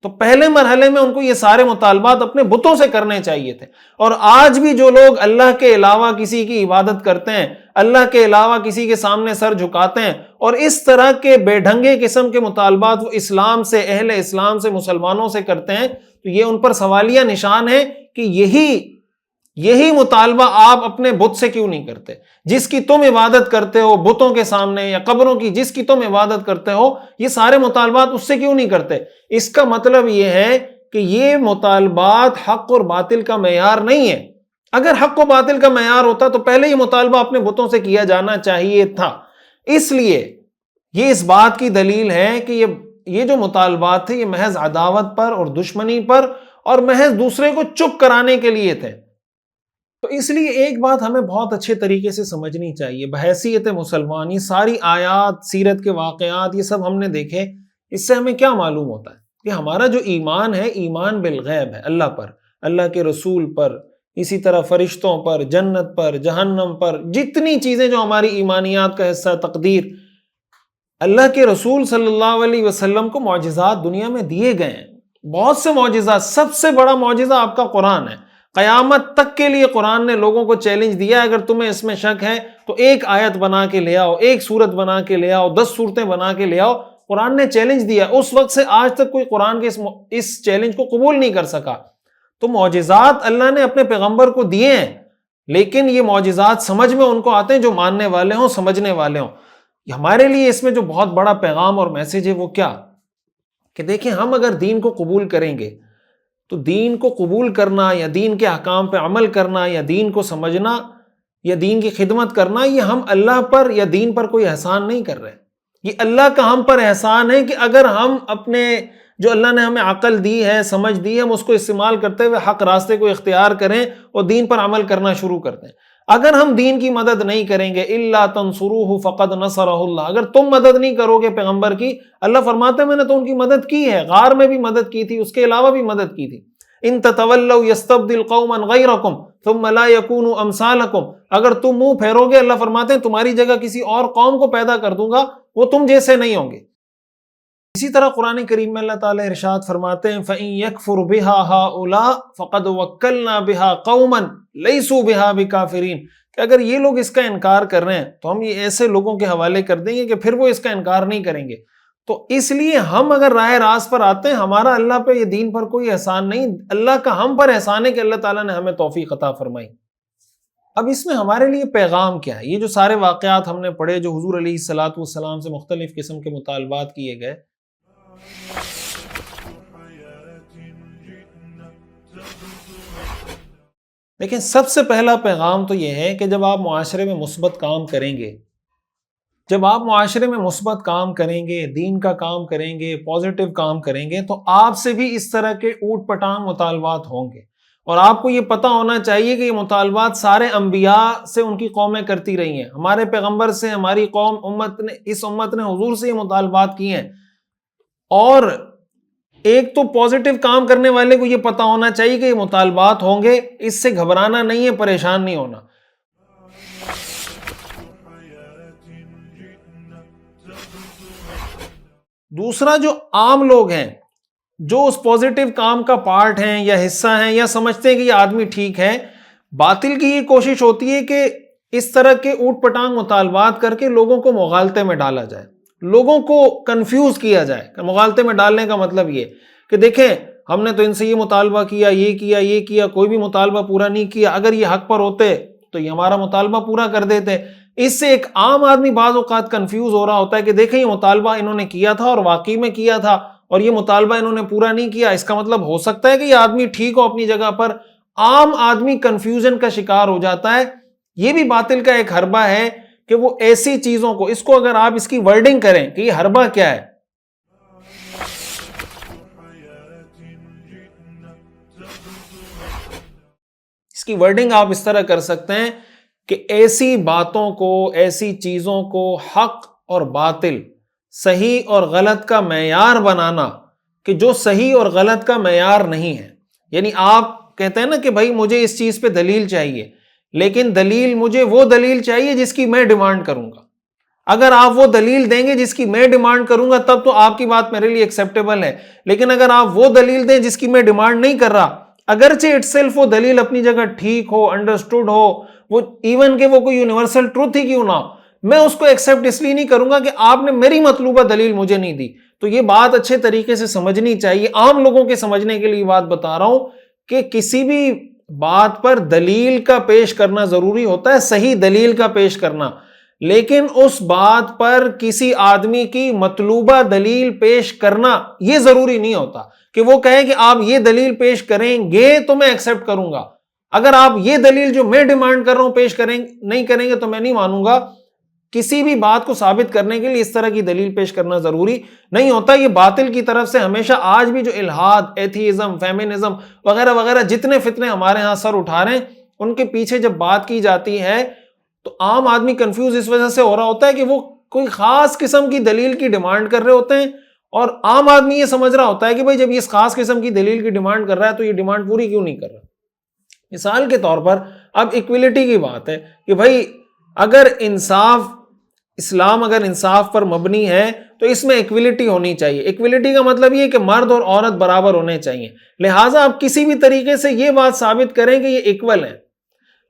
تو پہلے مرحلے میں ان کو یہ سارے مطالبات اپنے بتوں سے کرنے چاہیے تھے. اور آج بھی جو لوگ اللہ کے علاوہ کسی کی عبادت کرتے ہیں، اللہ کے علاوہ کسی کے سامنے سر جھکاتے ہیں اور اس طرح کے بے ڈھنگے قسم کے مطالبات وہ اسلام سے، اہل اسلام سے، مسلمانوں سے کرتے ہیں تو یہ ان پر سوالیہ نشان ہے کہ یہی مطالبہ آپ اپنے بت سے کیوں نہیں کرتے؟ جس کی تم عبادت کرتے ہو بتوں کے سامنے یا قبروں کی جس کی تم عبادت کرتے ہو، یہ سارے مطالبات اس سے کیوں نہیں کرتے؟ اس کا مطلب یہ ہے کہ یہ مطالبات حق اور باطل کا معیار نہیں ہے. اگر حق و باطل کا معیار ہوتا تو پہلے یہ مطالبہ اپنے بتوں سے کیا جانا چاہیے تھا. اس لیے یہ اس بات کی دلیل ہے کہ یہ جو مطالبات تھے یہ محض عداوت پر اور دشمنی پر اور محض دوسرے کو چپ کرانے کے لیے تھے. تو اس لیے ایک بات ہمیں بہت اچھے طریقے سے سمجھنی چاہیے بحیثیت مسلمان. یہ ساری آیات، سیرت کے واقعات، یہ سب ہم نے دیکھے، اس سے ہمیں کیا معلوم ہوتا ہے کہ ہمارا جو ایمان ہے ایمان بالغیب ہے، اللہ پر، اللہ کے رسول پر، اسی طرح فرشتوں پر، جنت پر، جہنم پر، جتنی چیزیں جو ہماری ایمانیات کا حصہ، تقدیر. اللہ کے رسول صلی اللہ علیہ وسلم کو معجزات دنیا میں دیے گئے ہیں، بہت سے معجزات. سب سے بڑا معجزہ آپ کا قرآن ہے. قیامت تک کے لیے قرآن نے لوگوں کو چیلنج دیا اگر تمہیں اس میں شک ہے تو ایک آیت بنا کے لے آؤ، ایک سورت بنا کے لے آؤ، 10 سورتیں بنا کے لے آؤ. قرآن نے چیلنج دیا، اس وقت سے آج تک کوئی قرآن کے اس چیلنج کو قبول نہیں کر سکا۔ تو معجزات اللہ نے اپنے پیغمبر کو دیے ہیں، لیکن یہ معجزات سمجھ میں ان کو آتے ہیں جو ماننے والے ہوں، سمجھنے والے ہوں۔ ہمارے لیے اس میں جو بہت بڑا پیغام اور میسج ہے وہ کیا کہ دیکھیں، ہم اگر دین کو قبول کریں گے تو دین کو قبول کرنا یا دین کے احکام پہ عمل کرنا یا دین کو سمجھنا یا دین کی خدمت کرنا، یہ ہم اللہ پر یا دین پر کوئی احسان نہیں کر رہے، یہ اللہ کا ہم پر احسان ہے کہ اگر ہم اپنے جو اللہ نے ہمیں عقل دی ہے، سمجھ دی ہے، ہم اس کو استعمال کرتے ہوئے حق راستے کو اختیار کریں اور دین پر عمل کرنا شروع کر دیں۔ اگر ہم دین کی مدد نہیں کریں گے، الا تنصروہ فقد نصرہ اللہ، اگر تم مدد نہیں کرو گے پیغمبر کی، اللہ فرماتے ہیں میں نے تو ان کی مدد کی ہے، غار میں بھی مدد کی تھی، اس کے علاوہ بھی مدد کی تھی۔ ان تتولوا یستبدل قوما غیرکم ثم لا یکونوا امثالکم، اگر تم منہ پھیرو گے، اللہ فرماتے ہیں تمہاری جگہ کسی اور قوم کو پیدا کر دوں گا، وہ تم جیسے نہیں ہوں گے۔ اسی طرح قرآن کریم میں اللہ تعالیٰ ارشاد فرماتے ہیں فَإِن يَكْفُرْ بِهَا هَؤُلَاء فَقَدْ وَكَّلْنَا بِهَا قَوْمًا لَيْسُوا بِهَا بِكَافِرِينَ، کہ اگر یہ لوگ اس کا انکار کر رہے ہیں تو ہم یہ ایسے لوگوں کے حوالے کر دیں گے کہ پھر وہ اس کا انکار نہیں کریں گے۔ تو اس لیے ہم اگر راہ راست پر آتے ہیں، ہمارا اللہ پہ یہ دین پر کوئی احسان نہیں، اللہ کا ہم پر احسان ہے کہ اللہ تعالیٰ نے ہمیں توفیق عطا فرمائی۔ اب اس میں ہمارے لیے پیغام کیا ہے؟ یہ جو سارے واقعات ہم نے پڑھے، جو حضور علیہ الصلوۃ والسلام سے مختلف قسم کے مطالبات کیے گئے، لیکن سب سے پہلا پیغام تو یہ ہے کہ جب آپ معاشرے میں مثبت کام کریں گے، جب آپ معاشرے میں مثبت کام کریں گے، دین کا کام کریں گے، پازیٹیو کام کریں گے، تو آپ سے بھی اس طرح کے اوٹ پٹانگ مطالبات ہوں گے، اور آپ کو یہ پتہ ہونا چاہیے کہ یہ مطالبات سارے انبیاء سے ان کی قومیں کرتی رہی ہیں، ہمارے پیغمبر سے ہماری قوم اس امت نے حضور سے یہ مطالبات کیے ہیں۔ اور ایک تو پازیٹیو کام کرنے والے کو یہ پتہ ہونا چاہیے کہ یہ مطالبات ہوں گے، اس سے گھبرانا نہیں ہے، پریشان نہیں ہونا۔ دوسرا، جو عام لوگ ہیں جو اس پازیٹیو کام کا پارٹ ہیں یا حصہ ہیں یا سمجھتے ہیں کہ یہ آدمی ٹھیک ہے، باطل کی یہ کوشش ہوتی ہے کہ اس طرح کے اوٹ پٹانگ مطالبات کر کے لوگوں کو مغالطے میں ڈالا جائے، لوگوں کو کنفیوز کیا جائے۔ مغالطے میں ڈالنے کا مطلب یہ کہ دیکھیں ہم نے تو ان سے یہ مطالبہ کیا، یہ کیا، کوئی بھی مطالبہ پورا نہیں کیا، اگر یہ حق پر ہوتے تو یہ ہمارا مطالبہ پورا کر دیتے۔ اس سے ایک عام آدمی بعض اوقات کنفیوز ہو رہا ہوتا ہے کہ دیکھیں یہ مطالبہ انہوں نے کیا تھا اور واقعی میں کیا تھا، اور یہ مطالبہ انہوں نے پورا نہیں کیا، اس کا مطلب ہو سکتا ہے کہ یہ آدمی ٹھیک ہو اپنی جگہ پر۔ عام آدمی کنفیوژن کا شکار ہو جاتا ہے۔ یہ بھی باطل کا ایک حربہ ہے کہ وہ ایسی چیزوں کو، اس کو اگر آپ اس کی ورڈنگ کریں کہ یہ حربہ کیا ہے، اس کی ورڈنگ آپ اس طرح کر سکتے ہیں کہ ایسی باتوں کو، ایسی چیزوں کو حق اور باطل، صحیح اور غلط کا معیار بنانا کہ جو صحیح اور غلط کا معیار نہیں ہے۔ یعنی آپ کہتے ہیں نا کہ بھائی مجھے اس چیز پہ دلیل چاہیے، لیکن مجھے وہ دلیل چاہیے جس کی میں ڈیمانڈ کروں گا۔ اگر آپ وہ دلیل دیں گے جس کی میں ڈیمانڈ کروں گا تب تو آپ کی بات میرے لیے ایکسیپٹیبل ہے، لیکن اگر آپ وہ دلیل دیں جس کی میں ڈیمانڈ نہیں کر رہا، اگرچہ اٹ سیلف وہ دلیل اپنی جگہ ٹھیک ہو، انڈرسٹوڈ ہو، وہ ایون کہ وہ کوئی یونیورسل ٹروتھ ہی کیوں نہ ہو، میں اس کو ایکسیپٹ اس لیے نہیں کروں گا کہ آپ نے میری مطلوبہ دلیل مجھے نہیں دی۔ تو یہ بات اچھے طریقے سے سمجھنی چاہیے۔ عام لوگوں کے سمجھنے کے لیے بات بتا رہا ہوں کہ کسی بھی بات پر دلیل کا پیش کرنا ضروری ہوتا ہے، صحیح دلیل کا پیش کرنا، لیکن اس بات پر کسی آدمی کی مطلوبہ دلیل پیش کرنا یہ ضروری نہیں ہوتا کہ وہ کہے کہ آپ یہ دلیل پیش کریں گے تو میں ایکسیپٹ کروں گا، اگر آپ یہ دلیل جو میں ڈیمانڈ کر رہا ہوں پیش نہیں کریں گے تو میں نہیں مانوں گا۔ کسی بھی بات کو ثابت کرنے کے لیے اس طرح کی دلیل پیش کرنا ضروری نہیں ہوتا۔ یہ باطل کی طرف سے ہمیشہ آج بھی جو الحاد، ایتھیزم، فیمنزم وغیرہ وغیرہ جتنے فتنے ہمارے ہاں سر اٹھا رہے ہیں، ان کے پیچھے جب بات کی جاتی ہے تو عام آدمی کنفیوز اس وجہ سے ہو رہا ہوتا ہے کہ وہ کوئی خاص قسم کی دلیل کی ڈیمانڈ کر رہے ہوتے ہیں، اور عام آدمی یہ سمجھ رہا ہوتا ہے کہ بھائی جب یہ اس خاص قسم کی دلیل کی ڈیمانڈ کر رہا ہے تو یہ ڈیمانڈ پوری کیوں نہیں کر رہا۔ مثال کے طور پر اب ایکویلٹی کی بات ہے کہ بھائی اگر اسلام اگر انصاف پر مبنی ہے تو اس میں ایکویلٹی ہونی چاہیے۔ ایکویلٹی کا مطلب یہ کہ مرد اور عورت برابر ہونے چاہیے، لہٰذا آپ کسی بھی طریقے سے یہ بات ثابت کریں کہ یہ ایکول ہیں۔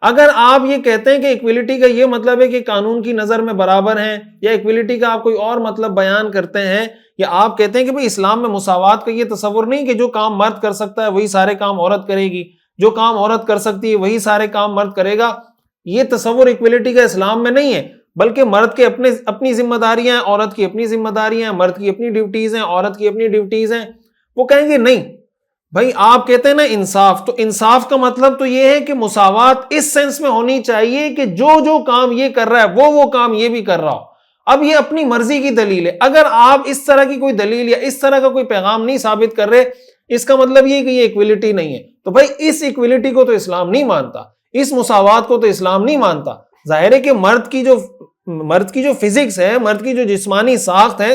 اگر آپ یہ کہتے ہیں کہ ایکویلٹی کا یہ مطلب ہے کہ قانون کی نظر میں برابر ہیں، یا ایکویلٹی کا آپ کوئی اور مطلب بیان کرتے ہیں، یا آپ کہتے ہیں کہ بھئی اسلام میں مساوات کا یہ تصور نہیں کہ جو کام مرد کر سکتا ہے وہی سارے کام عورت کرے گی، جو کام عورت کر سکتی ہے وہی سارے کام مرد کرے گا. یہ تصور ایکویلٹی کا اسلام میں نہیں ہے، بلکہ مرد کے اپنی ذمہ داریاں ہیں، عورت کی اپنی ذمہ داریاں ہیں، مرد کی اپنی ڈیوٹیز ہیں، عورت کی اپنی ڈیوٹیز ہیں. وہ کہیں گے نہیں بھائی، آپ کہتے ہیں نا انصاف، تو انصاف کا مطلب تو یہ ہے کہ مساوات اس سینس میں ہونی چاہیے کہ جو کام یہ کر رہا ہے وہ کام یہ بھی کر رہا ہو. اب یہ اپنی مرضی کی دلیل ہے. اگر آپ اس طرح کی کوئی دلیل یا اس طرح کا کوئی پیغام نہیں ثابت کر رہے، اس کا مطلب یہ کہ یہ ایکویلٹی نہیں ہے. تو بھائی اس ایکویلٹی کو تو اسلام نہیں مانتا، اس مساوات کو تو اسلام نہیں مانتا. ظاہر ہے کہ مرد کی جو فزکس ہے، مرد کی جو جسمانی ساخت ہے،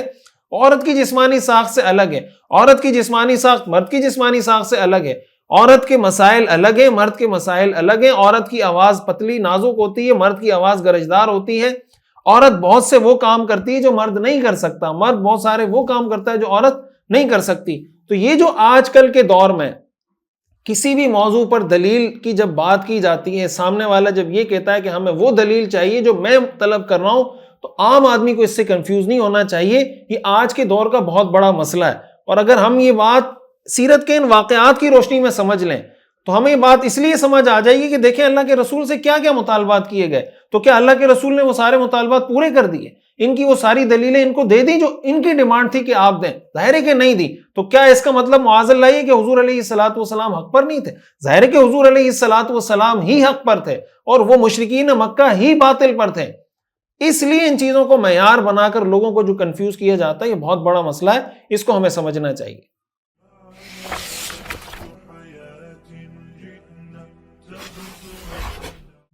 عورت کی جسمانی ساخت سے الگ ہے. عورت کی جسمانی ساخت مرد کی جسمانی ساخت سے الگ ہے. عورت کے مسائل الگ ہیں، مرد کے مسائل الگ ہیں. عورت کی آواز پتلی نازک ہوتی ہے، مرد کی آواز گرجدار ہوتی ہے. عورت بہت سے وہ کام کرتی ہے جو مرد نہیں کر سکتا، مرد بہت سارے وہ کام کرتا ہے جو عورت نہیں کر سکتی. تو یہ جو آج کل کے دور میں کسی بھی موضوع پر دلیل کی جب بات کی جاتی ہے، سامنے والا جب یہ کہتا ہے کہ ہمیں وہ دلیل چاہیے جو میں طلب کر رہا ہوں، تو عام آدمی کو اس سے کنفیوز نہیں ہونا چاہیے. یہ آج کے دور کا بہت بڑا مسئلہ ہے. اور اگر ہم یہ بات سیرت کے ان واقعات کی روشنی میں سمجھ لیں تو ہمیں بات اس لیے سمجھ آ جائے گی کہ دیکھیں اللہ کے رسول سے کیا کیا مطالبات کیے گئے. تو کیا اللہ کے رسول نے وہ سارے مطالبات پورے کر دیے؟ ان کی وہ ساری دلیلیں ان کو دے دی جو ان کی ڈیمانڈ تھی کہ آپ دیں؟ ظاہر ہے کہ نہیں دی. تو کیا اس کا مطلب معاذ اللہ یہ کہ حضور علیہ الصلوۃ والسلام حق پر نہیں تھے؟ ظاہر ہے کہ حضور علیہ الصلوۃ والسلام ہی حق پر تھے اور وہ مشرکین مکہ ہی باطل پر تھے. اس لیے ان چیزوں کو معیار بنا کر لوگوں کو جو کنفیوز کیا جاتا ہے، یہ بہت بڑا مسئلہ ہے، اس کو ہمیں سمجھنا چاہیے.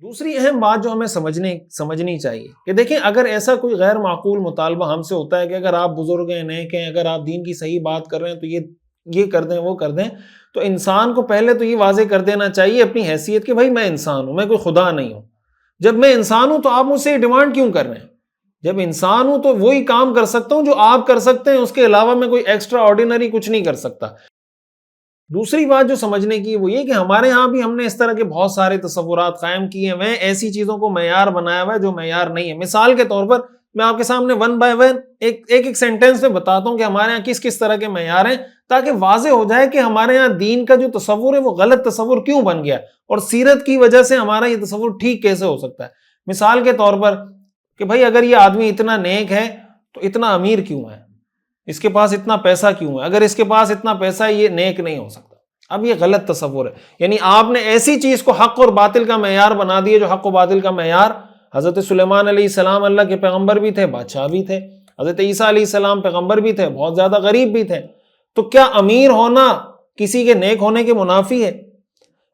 دوسری اہم بات جو ہمیں سمجھنی چاہیے کہ دیکھیں، اگر ایسا کوئی غیر معقول مطالبہ ہم سے ہوتا ہے کہ اگر آپ بزرگ ہیں، نیک ہیں، اگر آپ دین کی صحیح بات کر رہے ہیں تو یہ کر دیں، وہ کر دیں، تو انسان کو پہلے تو یہ واضح کر دینا چاہیے اپنی حیثیت کہ بھائی میں انسان ہوں، میں کوئی خدا نہیں ہوں. جب میں انسان ہوں تو آپ مجھ سے یہ ڈیمانڈ کیوں کر رہے ہیں؟ جب انسان ہوں تو وہی کام کر سکتا ہوں جو آپ کر سکتے ہیں، اس کے علاوہ میں کوئی ایکسٹرا آرڈینری کچھ نہیں کر سکتا. دوسری بات جو سمجھنے کی وہ یہ کہ ہمارے ہاں بھی ہم نے اس طرح کے بہت سارے تصورات قائم کیے ہیں، ایسی چیزوں کو معیار بنایا ہوا ہے جو معیار نہیں ہے. مثال کے طور پر میں آپ کے سامنے ون بائی ون ایک سینٹینس میں بتاتا ہوں کہ ہمارے ہاں کس طرح کے معیار ہیں، تاکہ واضح ہو جائے کہ ہمارے ہاں دین کا جو تصور ہے وہ غلط تصور کیوں بن گیا اور سیرت کی وجہ سے ہمارا یہ تصور ٹھیک کیسے ہو سکتا ہے. مثال کے طور پر کہ بھائی اگر یہ آدمی اتنا نیک ہے تو اتنا امیر کیوں ہے؟ اس کے پاس اتنا پیسہ کیوں ہے؟ اگر اس کے پاس اتنا پیسہ ہے یہ نیک نہیں ہو سکتا. اب یہ غلط تصور ہے. یعنی آپ نے ایسی چیز کو حق اور باطل کا معیار بنا دیا جو حق و باطل کا معیار. حضرت سلیمان علیہ السلام اللہ کے پیغمبر بھی تھے، بادشاہ بھی تھے. حضرت عیسیٰ علیہ السلام پیغمبر بھی تھے، بہت زیادہ غریب بھی تھے. تو کیا امیر ہونا کسی کے نیک ہونے کے منافی ہے؟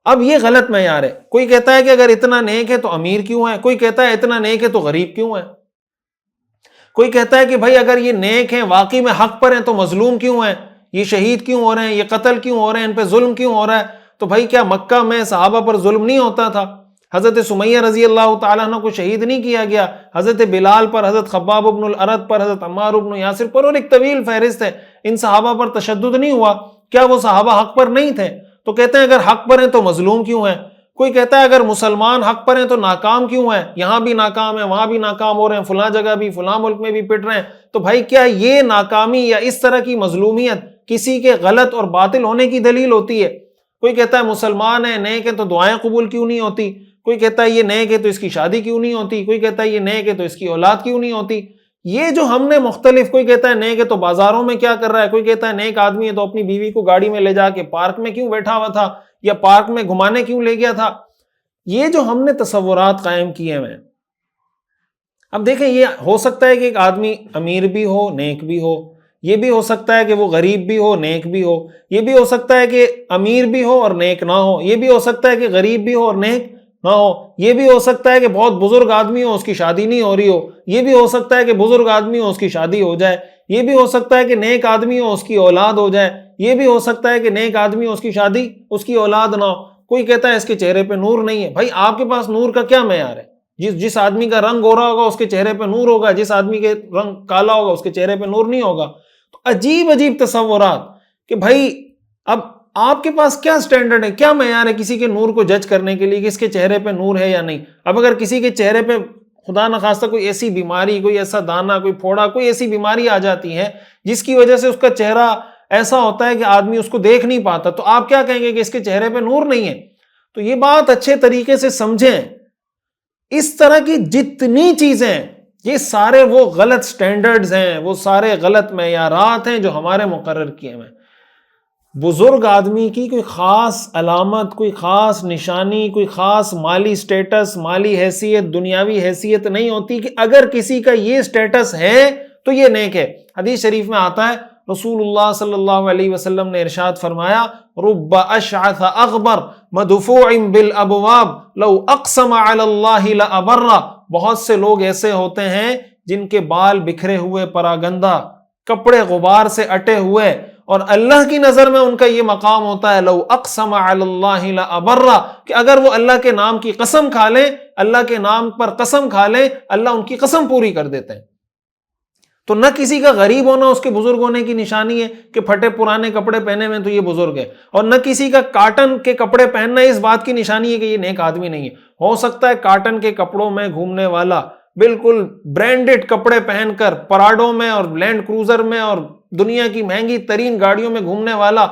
اب یہ غلط معیار ہے. کوئی کہتا ہے کہ اگر اتنا نیک ہے تو امیر کیوں ہے، کوئی کہتا ہے اتنا نیک ہے تو غریب کیوں ہے. کوئی کہتا ہے کہ بھائی اگر یہ نیک ہیں، واقعی میں حق پر ہیں، تو مظلوم کیوں ہیں، یہ شہید کیوں ہو رہے ہیں، یہ قتل کیوں ہو رہے ہیں، ان پہ ظلم کیوں ہو رہا ہے. تو بھائی کیا مکہ میں صحابہ پر ظلم نہیں ہوتا تھا؟ حضرت سمیہ رضی اللہ تعالیٰ عنہ کو شہید نہیں کیا گیا؟ حضرت بلال پر، حضرت خباب بن الارت پر، حضرت عمار بن یاسر پر، اور ایک طویل فہرست ہے، ان صحابہ پر تشدد نہیں ہوا؟ کیا وہ صحابہ حق پر نہیں تھے؟ تو کہتے ہیں اگر حق پر ہیں تو مظلوم کیوں ہیں. کوئی کہتا ہے اگر مسلمان حق پر ہیں تو ناکام کیوں ہیں، یہاں بھی ناکام ہیں، وہاں بھی ناکام ہو رہے ہیں، فلاں جگہ بھی، فلاں ملک میں بھی پٹ رہے ہیں. تو بھائی کیا یہ ناکامی یا اس طرح کی مظلومیت کسی کے غلط اور باطل ہونے کی دلیل ہوتی ہے؟ کوئی کہتا ہے مسلمان ہے، نیک ہے، تو دعائیں قبول کیوں نہیں ہوتی. کوئی کہتا ہے یہ نیک ہے تو اس کی شادی کیوں نہیں ہوتی. کوئی کہتا ہے یہ نیک ہے تو اس کی اولاد کیوں نہیں ہوتی. یہ جو ہم نے مختلف، کوئی کہتا ہے نیک ہے تو بازاروں میں کیا کر رہا ہے، کوئی کہتا ہے نیک آدمی ہے تو اپنی بیوی کو گاڑی میں لے جا کے پارک میں کیوں بیٹھا ہوا تھا یا پارک میں گھمانے کیوں لے گیا تھا. یہ جو ہم نے تصورات قائم کیے ہیں، اب دیکھیں یہ ہو سکتا ہے کہ ایک آدمی امیر بھی ہو، نیک بھی ہو. یہ بھی ہو سکتا ہے کہ وہ غریب بھی ہو، نیک بھی ہو. یہ بھی ہو سکتا ہے کہ امیر بھی ہو اور نیک نہ ہو. یہ بھی ہو سکتا ہے کہ غریب بھی ہو اور نیک نہ ہو. یہ بھی ہو سکتا ہے کہ بہت بزرگ آدمی ہو، اس کی شادی نہیں ہو رہی ہو. یہ بھی ہو سکتا ہے کہ بزرگ آدمی ہو، اس کی شادی ہو جائے. یہ بھی ہو سکتا ہے کہ نیک آدمی ہو، اس کی اولاد ہو جائے. یہ بھی ہو سکتا ہے کہ نیک آدمی ہو، اس کی شادی، اس کی اولاد نہ ہو. کوئی کہتا ہے اس کے چہرے پہ نور نہیں ہے. بھائی آپ کے پاس نور کا کیا معیار ہے؟ جس آدمی کا رنگ گورا ہوگا اس کے چہرے پہ نور ہوگا، جس آدمی کے رنگ کالا ہوگا اس کے چہرے پہ نور نہیں ہوگا. تو عجیب عجیب تصورات کہ بھائی اب آپ کے پاس کیا سٹینڈرڈ ہے، کیا معیار ہے کسی کے نور کو جج کرنے کے لیے کہ اس کے چہرے پہ نور ہے یا نہیں. اب اگر کسی کے چہرے پہ خدا نخواستہ کوئی ایسی بیماری، کوئی ایسا دانہ، کوئی پھوڑا، کوئی ایسی بیماری آ جاتی ہے جس کی وجہ سے اس کا چہرہ ایسا ہوتا ہے کہ آدمی اس کو دیکھ نہیں پاتا، تو آپ کیا کہیں گے کہ اس کے چہرے پہ نور نہیں ہے؟ تو یہ بات اچھے طریقے سے سمجھیں. اس طرح کی جتنی چیزیں، یہ سارے وہ غلط سٹینڈرڈز ہیں، وہ سارے غلط معیارات ہیں جو ہمارے مقرر کیے ہیں. بزرگ آدمی کی کوئی خاص علامت، کوئی خاص نشانی، کوئی خاص مالی سٹیٹس، مالی حیثیت، دنیاوی حیثیت نہیں ہوتی کہ اگر کسی کا یہ سٹیٹس ہے تو یہ نیک ہے. حدیث شریف میں آتا ہے، رسول اللہ صلی اللہ علیہ وسلم نے ارشاد فرمایا، رب اشعث اغبر مدفوع بالابواب لو اقسم علی اللہ لابر. بہت سے لوگ ایسے ہوتے ہیں جن کے بال بکھرے ہوئے، پراگندہ، کپڑے غبار سے اٹے ہوئے، اور اللہ کی نظر میں ان کا یہ مقام ہوتا ہے، لو اقسم علی اللہ لابر، کہ اگر وہ اللہ کے نام کی قسم کھا لیں، اللہ کے نام پر قسم کھا لیں، اللہ ان کی قسم پوری کر دیتے ہیں. تو نہ کسی کا غریب ہونا اس کے بزرگ ہونے کی نشانی ہے کہ پھٹے پرانے کپڑے پہنے ہوئے تو یہ بزرگ ہے، اور نہ کسی کا کاٹن کے کپڑے پہننا اس بات کی نشانی ہے کہ یہ نیک آدمی نہیں ہے. ہو سکتا ہے کاٹن کے کپڑوں میں گھومنے والا، بالکل برانڈڈ کپڑے پہن کر پراڈو میں اور لینڈ کروزر میں اور دنیا کی مہنگی ترین گاڑیوں میں گھومنے والا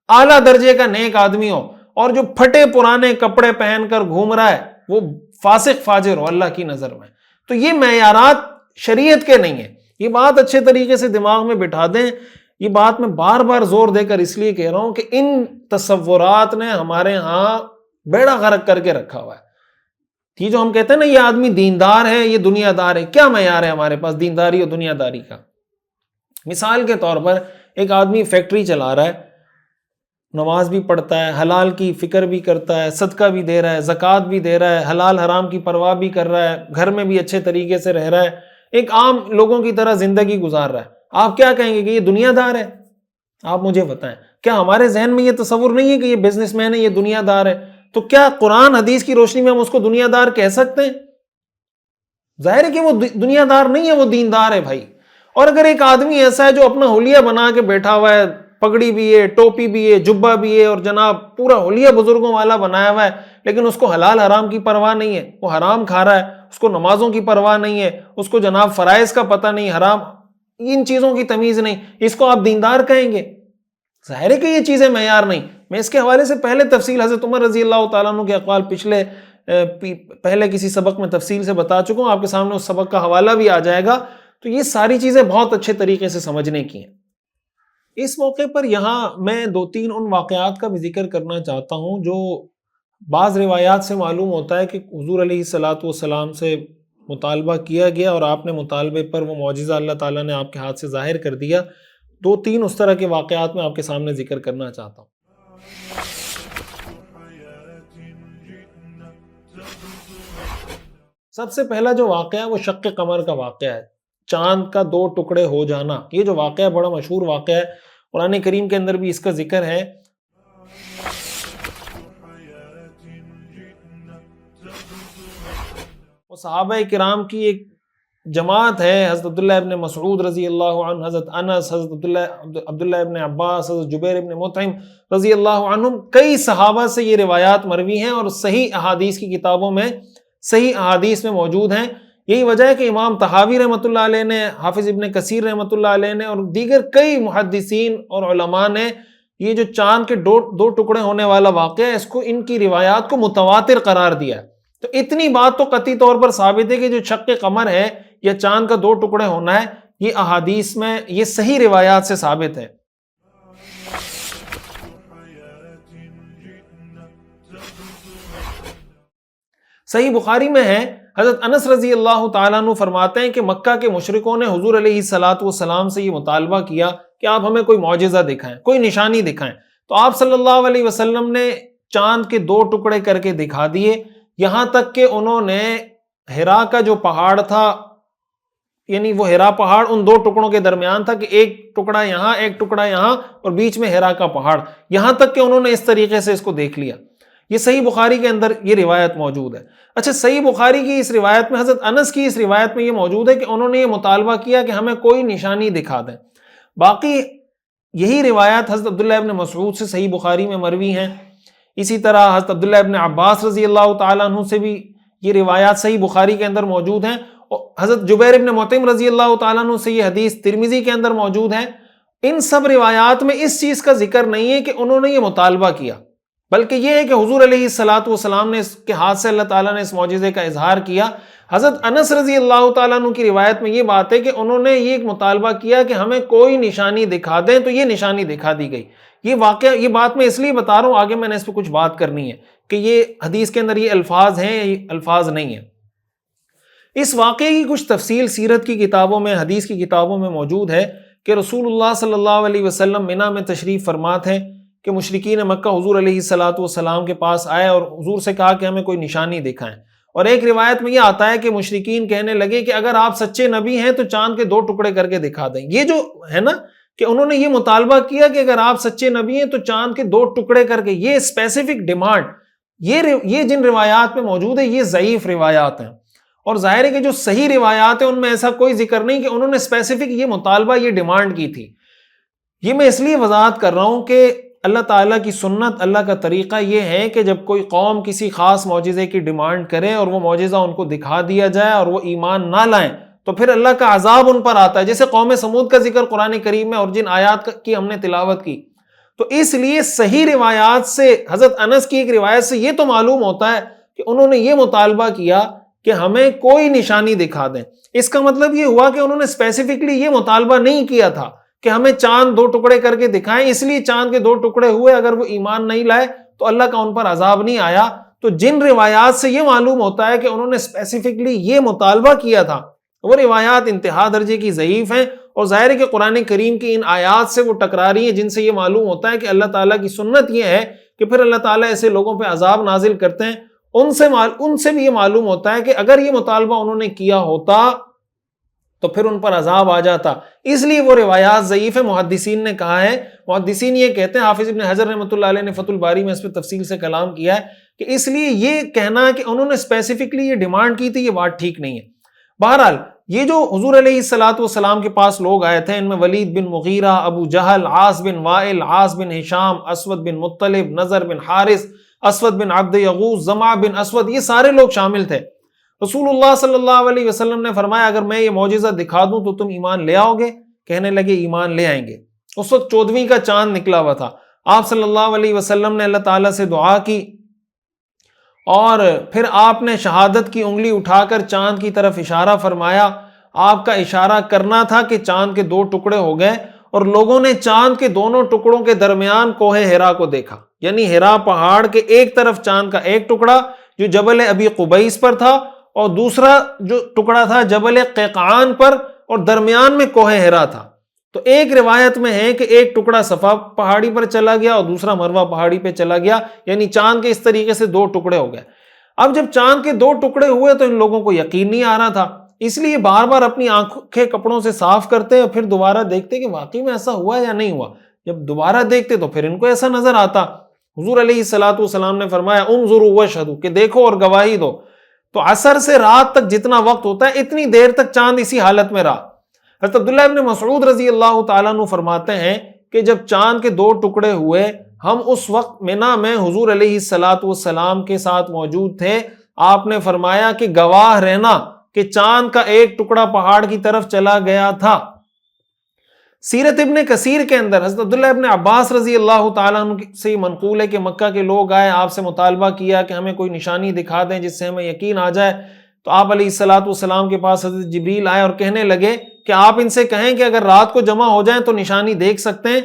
اعلیٰ درجے کا نیک آدمی ہو، اور جو پھٹے پرانے کپڑے پہن کر گھوم رہا ہے وہ فاسق فاجر ہو اللہ کی نظر میں. تو یہ معیارات شریعت کے نہیں ہیں. یہ بات اچھے طریقے سے دماغ میں بٹھا دیں. یہ بات میں بار بار زور دے کر اس لیے کہہ رہا ہوں کہ ان تصورات نے ہمارے ہاں بیڑا غرق کر کے رکھا ہوا ہے. یہ جو ہم کہتے ہیں نا یہ آدمی دیندار ہے، یہ دنیا دار ہے، کیا معیار ہے ہمارے پاس دینداری اور دنیا داری کا؟ مثال کے طور پر ایک آدمی فیکٹری چلا رہا ہے، نماز بھی پڑھتا ہے، حلال کی فکر بھی کرتا ہے، صدقہ بھی دے رہا ہے، زکوٰۃ بھی دے رہا ہے، حلال حرام کی پرواہ بھی کر رہا ہے، گھر میں بھی اچھے طریقے سے رہ رہا ہے، ایک عام لوگوں کی طرح زندگی گزار رہا ہے. آپ کیا کہیں گے کہ یہ دنیا دار ہے؟ آپ مجھے بتائیں، کیا ہمارے ذہن میں یہ تصور نہیں ہے کہ یہ بزنس مین ہے، یہ دنیا دار ہے؟ تو کیا قرآن حدیث کی روشنی میں ہم اس کو دنیا دار کہہ سکتے ہیں؟ ظاہر ہے کہ وہ دنیا دار نہیں ہے، وہ دیندار ہے بھائی. اور اگر ایک آدمی ایسا ہے جو اپنا حلیہ بنا کے بیٹھا ہوا ہے، پگڑی بھی ہے، ٹوپی بھی ہے، جبہ بھی ہے، اور جناب پورا حلیہ بزرگوں والا بنایا ہوا ہے، لیکن اس کو حلال حرام کی پرواہ نہیں ہے، وہ حرام کھا رہا ہے، اس کو نمازوں کی پرواہ نہیں ہے، اس کو جناب فرائض کا پتہ نہیں، حرام ان چیزوں کی تمیز نہیں، اس کو آپ دیندار کہیں گے؟ ظاہر ہے کہ یہ چیزیں معیار نہیں. میں اس کے حوالے سے پہلے تفصیل حضرت عمر رضی اللہ تعالیٰ عنہ کے اقوال پہلے کسی سبق میں تفصیل سے بتا چکا ہوں، آپ کے سامنے اس سبق کا حوالہ بھی آ جائے گا. تو یہ ساری چیزیں بہت اچھے طریقے سے سمجھنے کی ہیں. اس موقع پر یہاں میں 2-3 ان واقعات کا بھی ذکر کرنا چاہتا ہوں جو بعض روایات سے معلوم ہوتا ہے کہ حضور علیہ الصلاۃ والسلام سے مطالبہ کیا گیا اور آپ نے مطالبے پر وہ معجزہ اللہ تعالیٰ نے آپ کے ہاتھ سے ظاہر کر دیا. 2-3 اس طرح کے واقعات میں آپ کے سامنے ذکر کرنا چاہتا ہوں. سب سے پہلا جو واقعہ ہے وہ شق قمر کا واقعہ ہے، چاند کا 2 ٹکڑے ہو جانا. یہ جو واقعہ بڑا مشہور واقعہ ہے، قرآن کریم کے اندر بھی اس کا ذکر ہے. وہ صحابہ کرام کی ایک جماعت ہے، حضرت عبداللہ ابن مسعود رضی اللہ عنہ، حضرت انس، حضرت عبداللہ ابن عباس، حضرت جبیر ابن مطعم رضی اللہ عنہم. کئی صحابہ سے یہ روایات مروی ہیں اور صحیح احادیث کی کتابوں میں، صحیح احادیث میں موجود ہیں. یہی وجہ ہے کہ امام طحاوی رحمۃ اللہ علیہ نے، حافظ ابن کثیر رحمۃ اللہ علیہ نے، اور دیگر کئی محدثین اور علماء نے یہ جو چاند کے 2 ٹکڑے ہونے والا واقعہ ہے، اس کو، ان کی روایات کو متواتر قرار دیا ہے. تو اتنی بات تو قطعی طور پر ثابت ہے کہ جو شق قمر ہے یا چاند کا 2 ٹکڑے ہونا ہے، یہ احادیث میں، یہ صحیح روایات سے ثابت ہے. صحیح بخاری میں ہے، حضرت انس رضی اللہ تعالیٰ عنہ فرماتے ہیں کہ مکہ کے مشرکوں نے حضور علیہ الصلاۃ والسلام سے یہ مطالبہ کیا کہ آپ ہمیں کوئی معجزہ دکھائیں، کوئی نشانی دکھائیں. تو آپ صلی اللہ علیہ وسلم نے چاند کے 2 ٹکڑے کر کے دکھا دیے، یہاں تک کہ انہوں نے ہرا کا جو پہاڑ تھا، یعنی وہ ہرا پہاڑ ان 2 ٹکڑوں کے درمیان تھا کہ ایک ٹکڑا یہاں، ایک ٹکڑا یہاں، اور بیچ میں ہرا کا پہاڑ، یہاں تک کہ انہوں نے اس طریقے سے اس کو دیکھ لیا. یہ صحیح بخاری کے اندر یہ روایت موجود ہے. اچھا، صحیح بخاری کی اس روایت میں، حضرت انس کی اس روایت میں یہ موجود ہے کہ انہوں نے یہ مطالبہ کیا کہ ہمیں کوئی نشانی دکھا دیں. باقی یہی روایات حضرت عبداللہ ابن مسعود سے صحیح بخاری میں مروی ہیں. اسی طرح حضرت عبداللہ ابن عباس رضی اللہ تعالیٰ عنہ سے بھی یہ روایات صحیح بخاری کے اندر موجود ہیں، اور حضرت جبیر بن مطعم رضی اللہ تعالیٰ عنہ سے یہ حدیث ترمذی کے اندر موجود ہے۔ ان سب روایات میں اس چیز کا ذکر نہیں ہے کہ انہوں نے یہ مطالبہ کیا، بلکہ یہ ہے کہ حضور علیہ الصلوۃ والسلام نے اس کے ہاتھ سے اللہ تعالیٰ نے اس معجزے کا اظہار کیا۔ حضرت انس رضی اللہ تعالیٰ عنہ کی روایت میں یہ بات ہے کہ انہوں نے یہ ایک مطالبہ کیا کہ ہمیں کوئی نشانی دکھا دیں، تو یہ نشانی دکھا دی گئی۔ یہ واقعہ، یہ بات میں اس لیے بتا رہا ہوں، آگے میں نے اس پہ کچھ بات کرنی ہے کہ یہ حدیث کے اندر یہ الفاظ ہیں یا یہ الفاظ نہیں ہیں۔ اس واقعے کی کچھ تفصیل سیرت کی کتابوں میں، حدیث کی کتابوں میں موجود ہے کہ رسول اللہ صلی اللہ علیہ وسلم منی میں تشریف فرما تھے کہ مشرکین مکہ حضور علیہ الصلوۃ والسلام کے پاس آئے اور حضور سے کہا کہ ہمیں کوئی نشانی دکھائیں، اور ایک روایت میں یہ آتا ہے کہ مشرکین کہنے لگے کہ اگر آپ سچے نبی ہیں تو چاند کے 2 ٹکڑے کر کے دکھا دیں۔ یہ جو ہے نا کہ انہوں نے یہ مطالبہ کیا کہ اگر آپ سچے نبی ہیں تو چاند کے 2 ٹکڑے کر کے، یہ اسپیسیفک ڈیمانڈ، یہ جن روایات میں موجود ہے یہ ضعیف روایات ہیں، اور ظاہر ہے کہ جو صحیح روایات ہیں ان میں ایسا کوئی ذکر نہیں کہ انہوں نے اسپیسیفک یہ مطالبہ، یہ ڈیمانڈ کی تھی۔ یہ میں اس لیے وضاحت کر رہا ہوں کہ اللہ تعالیٰ کی سنت، اللہ کا طریقہ یہ ہے کہ جب کوئی قوم کسی خاص معجزے کی ڈیمانڈ کرے اور وہ معجزہ ان کو دکھا دیا جائے اور وہ ایمان نہ لائیں تو پھر اللہ کا عذاب ان پر آتا ہے، جیسے قوم سمود کا ذکر قرآن کریم میں اور جن آیات کی ہم نے تلاوت کی۔ تو اس لیے صحیح روایات سے، حضرت انس کی ایک روایت سے یہ تو معلوم ہوتا ہے کہ انہوں نے یہ مطالبہ کیا کہ ہمیں کوئی نشانی دکھا دیں۔ اس کا مطلب یہ ہوا کہ انہوں نے اسپیسیفکلی یہ مطالبہ نہیں کیا تھا کہ ہمیں چاند 2 ٹکڑے کر کے دکھائیں، اس لیے چاند کے 2 ٹکڑے ہوئے، اگر وہ ایمان نہیں لائے تو اللہ کا ان پر عذاب نہیں آیا۔ تو جن روایات سے یہ معلوم ہوتا ہے کہ انہوں نے اسپیسیفکلی یہ مطالبہ کیا تھا، وہ روایات انتہا درجے کی ضعیف ہیں، اور ظاہر ہے کہ قرآن کریم کی ان آیات سے وہ ٹکرا رہی ہیں جن سے یہ معلوم ہوتا ہے کہ اللہ تعالیٰ کی سنت یہ ہے کہ پھر اللہ تعالیٰ ایسے لوگوں پہ عذاب نازل کرتے ہیں۔ ان سے بھی یہ معلوم ہوتا ہے کہ اگر یہ مطالبہ انہوں نے کیا ہوتا تو پھر ان پر عذاب آ جاتا، اس لیے وہ روایات ضعیف ہے۔ محدثین نے کہا ہے، محدثین یہ کہتے ہیں، حافظ ابن حجر رحمۃ اللہ علیہ نے فتح الباری میں اس پہ تفصیل سے کلام کیا ہے کہ اس لیے یہ کہنا کہ انہوں نے اسپیسیفکلی یہ ڈیمانڈ کی تھی، یہ بات ٹھیک نہیں ہے۔ بہرحال یہ جو حضور علیہ الصلوۃ والسلام کے پاس لوگ آئے تھے، ان میں ولید بن مغیرہ، ابو جہل، عاص بن وائل، عاص بن ہشام، اسود بن مطلب، نضر بن حارث، اسود بن عبد یغوث، زمع بن اسود، یہ سارے لوگ شامل تھے۔ رسول اللہ صلی اللہ علیہ وسلم نے فرمایا اگر میں یہ معجزہ دکھا دوں تو تم ایمان لے آؤ گے؟ کہنے لگے ایمان لے آئیں گے۔ اس وقت 14ویں کا چاند نکلا ہوا تھا۔ آپ صلی اللہ علیہ وسلم نے اللہ تعالیٰ سے دعا کی اور پھر آپ نے شہادت کی انگلی اٹھا کر چاند کی طرف اشارہ فرمایا۔ آپ کا اشارہ کرنا تھا کہ چاند کے 2 ٹکڑے ہو گئے، اور لوگوں نے چاند کے دونوں ٹکڑوں کے درمیان کوہ ہرا کو دیکھا، یعنی ہرا پہاڑ کے ایک طرف چاند کا ایک ٹکڑا جو جبل ابی قبیس پر تھا، اور دوسرا جو ٹکڑا تھا جبل قیقعان پر، اور درمیان میں کوہ ہرا تھا۔ تو ایک روایت میں ہے کہ ایک ٹکڑا صفا پہاڑی پر چلا گیا اور دوسرا مروہ پہاڑی پہ چلا گیا، یعنی چاند کے اس طریقے سے 2 ٹکڑے ہو گئے۔ اب جب چاند کے 2 ٹکڑے ہوئے تو ان لوگوں کو یقین نہیں آ رہا تھا، اس لیے بار بار اپنی آنکھیں کپڑوں سے صاف کرتے اور پھر دوبارہ دیکھتے کہ واقعی میں ایسا ہوا یا نہیں ہوا۔ جب دوبارہ دیکھتے تو پھر ان کو ایسا نظر آتا۔ حضور علیہ الصلوۃ والسلام نے فرمایا انظروا واشہدوا، کہ دیکھو اور گواہی دو۔ تو عصر سے رات تک جتنا وقت ہوتا ہے اتنی دیر تک چاند اسی حالت میں رہا۔ حضرت عبداللہ ابن مسعود رضی اللہ تعالیٰ عنہ فرماتے ہیں کہ جب چاند کے 2 ٹکڑے ہوئے، ہم اس وقت منی میں حضور علیہ الصلوۃ والسلام کے ساتھ موجود تھے۔ آپ نے فرمایا کہ گواہ رہنا کہ چاند کا ایک ٹکڑا پہاڑ کی طرف چلا گیا تھا۔ سیرت ابن کثیر کے اندر حضرت عبداللہ ابن عباس رضی اللہ تعالیٰ عنہ سے منقول ہے کہ مکہ کے لوگ آئے، آپ سے مطالبہ کیا کہ ہمیں کوئی نشانی دکھا دیں جس سے ہمیں یقین آ جائے۔ تو آپ علیہ الصلوۃ والسلام کے پاس حضرت جبریل آئے اور کہنے لگے کہ آپ ان سے کہیں کہ اگر رات کو جمع ہو جائیں تو نشانی دیکھ سکتے ہیں۔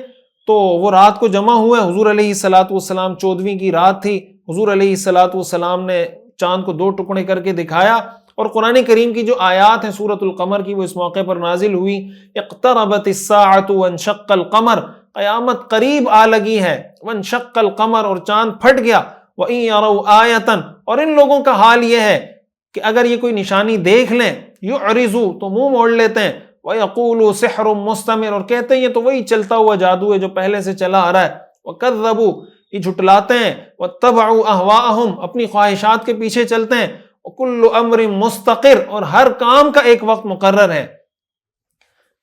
تو وہ رات کو جمع ہوئے، حضور علیہ الصلوۃ والسلام 14ویں کی رات تھی، حضور علیہ الصلوۃ والسلام نے چاند کو 2 ٹکڑے کر کے دکھایا، اور قرآن کریم کی جو آیات ہیں سورۃ القمر کی وہ اس موقع پر نازل ہوئی۔ اقتربت الساعۃ وانشق القمر، قیامت قریب آ لگی ہے، وانشق القمر، اور چاند پھٹ گیا، وَإِن يَرَوْا آیَةً، اور ان لوگوں کا حال یہ ہے کہ اگر یہ کوئی نشانی دیکھ لیں یعرضوا، تو منہ موڑ لیتے ہیں، وَيَقُولُوا سِحْرٌ مُسْتَمِرٌ، اور کہتے ہیں یہ تو وہی چلتا ہوا جادو ہے جو پہلے سے چلا آ رہا ہے، وَكَذَّبُوا، یہ جھٹلاتے ہیں، وَاتَّبَعُوا أَهْوَاءَهُمْ، اپنی خواہشات کے پیچھے چلتے ہیں، وَكُلُّ أَمْرٍ مُسْتَقِرٌ، اور ہر کام کا ایک وقت مقرر ہے۔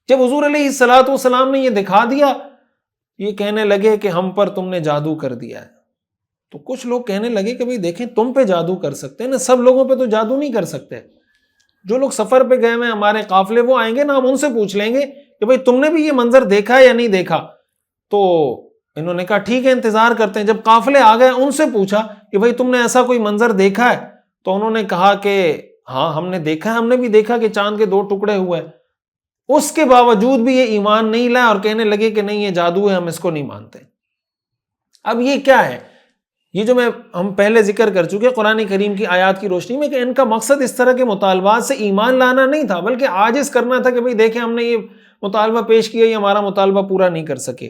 جب حضور علیہ الصلوۃ والسلام نے یہ دکھا دیا، یہ کہنے لگے کہ ہم پر تم نے جادو کر دیا ہے۔ تو کچھ لوگ کہنے لگے کہ بھئی دیکھیں تم پہ جادو کر سکتے ہیں نا، سب لوگوں پہ تو جادو نہیں کر سکتے. جو لوگ سفر پہ گئے ہوئے ہمارے قافلے وہ آئیں گے نا، ہم ان سے پوچھ لیں گے کہ بھئی تم نے بھی یہ منظر دیکھا یا نہیں دیکھا. تو انہوں نے کہا ٹھیک ہے انتظار کرتے ہیں. جب قافلے آ گئے ان سے پوچھا کہ بھئی تم نے ایسا کوئی منظر دیکھا ہے؟ تو انہوں نے کہا کہ ہاں ہم نے دیکھا ہے، ہم نے بھی دیکھا کہ چاند کے 2 ٹکڑے ہوئے. اس کے باوجود بھی یہ ایمان نہیں لائے اور کہنے لگے کہ نہیں یہ جادو ہے، ہم اس کو نہیں مانتے. اب یہ کیا ہے؟ یہ جو ہم پہلے ذکر کر چکے قرآن کریم کی آیات کی روشنی میں کہ ان کا مقصد اس طرح کے مطالبات سے ایمان لانا نہیں تھا، بلکہ عاجز کرنا تھا کہ بھئی دیکھیں ہم نے یہ مطالبہ پیش کیا، یہ ہمارا مطالبہ پورا نہیں کر سکے.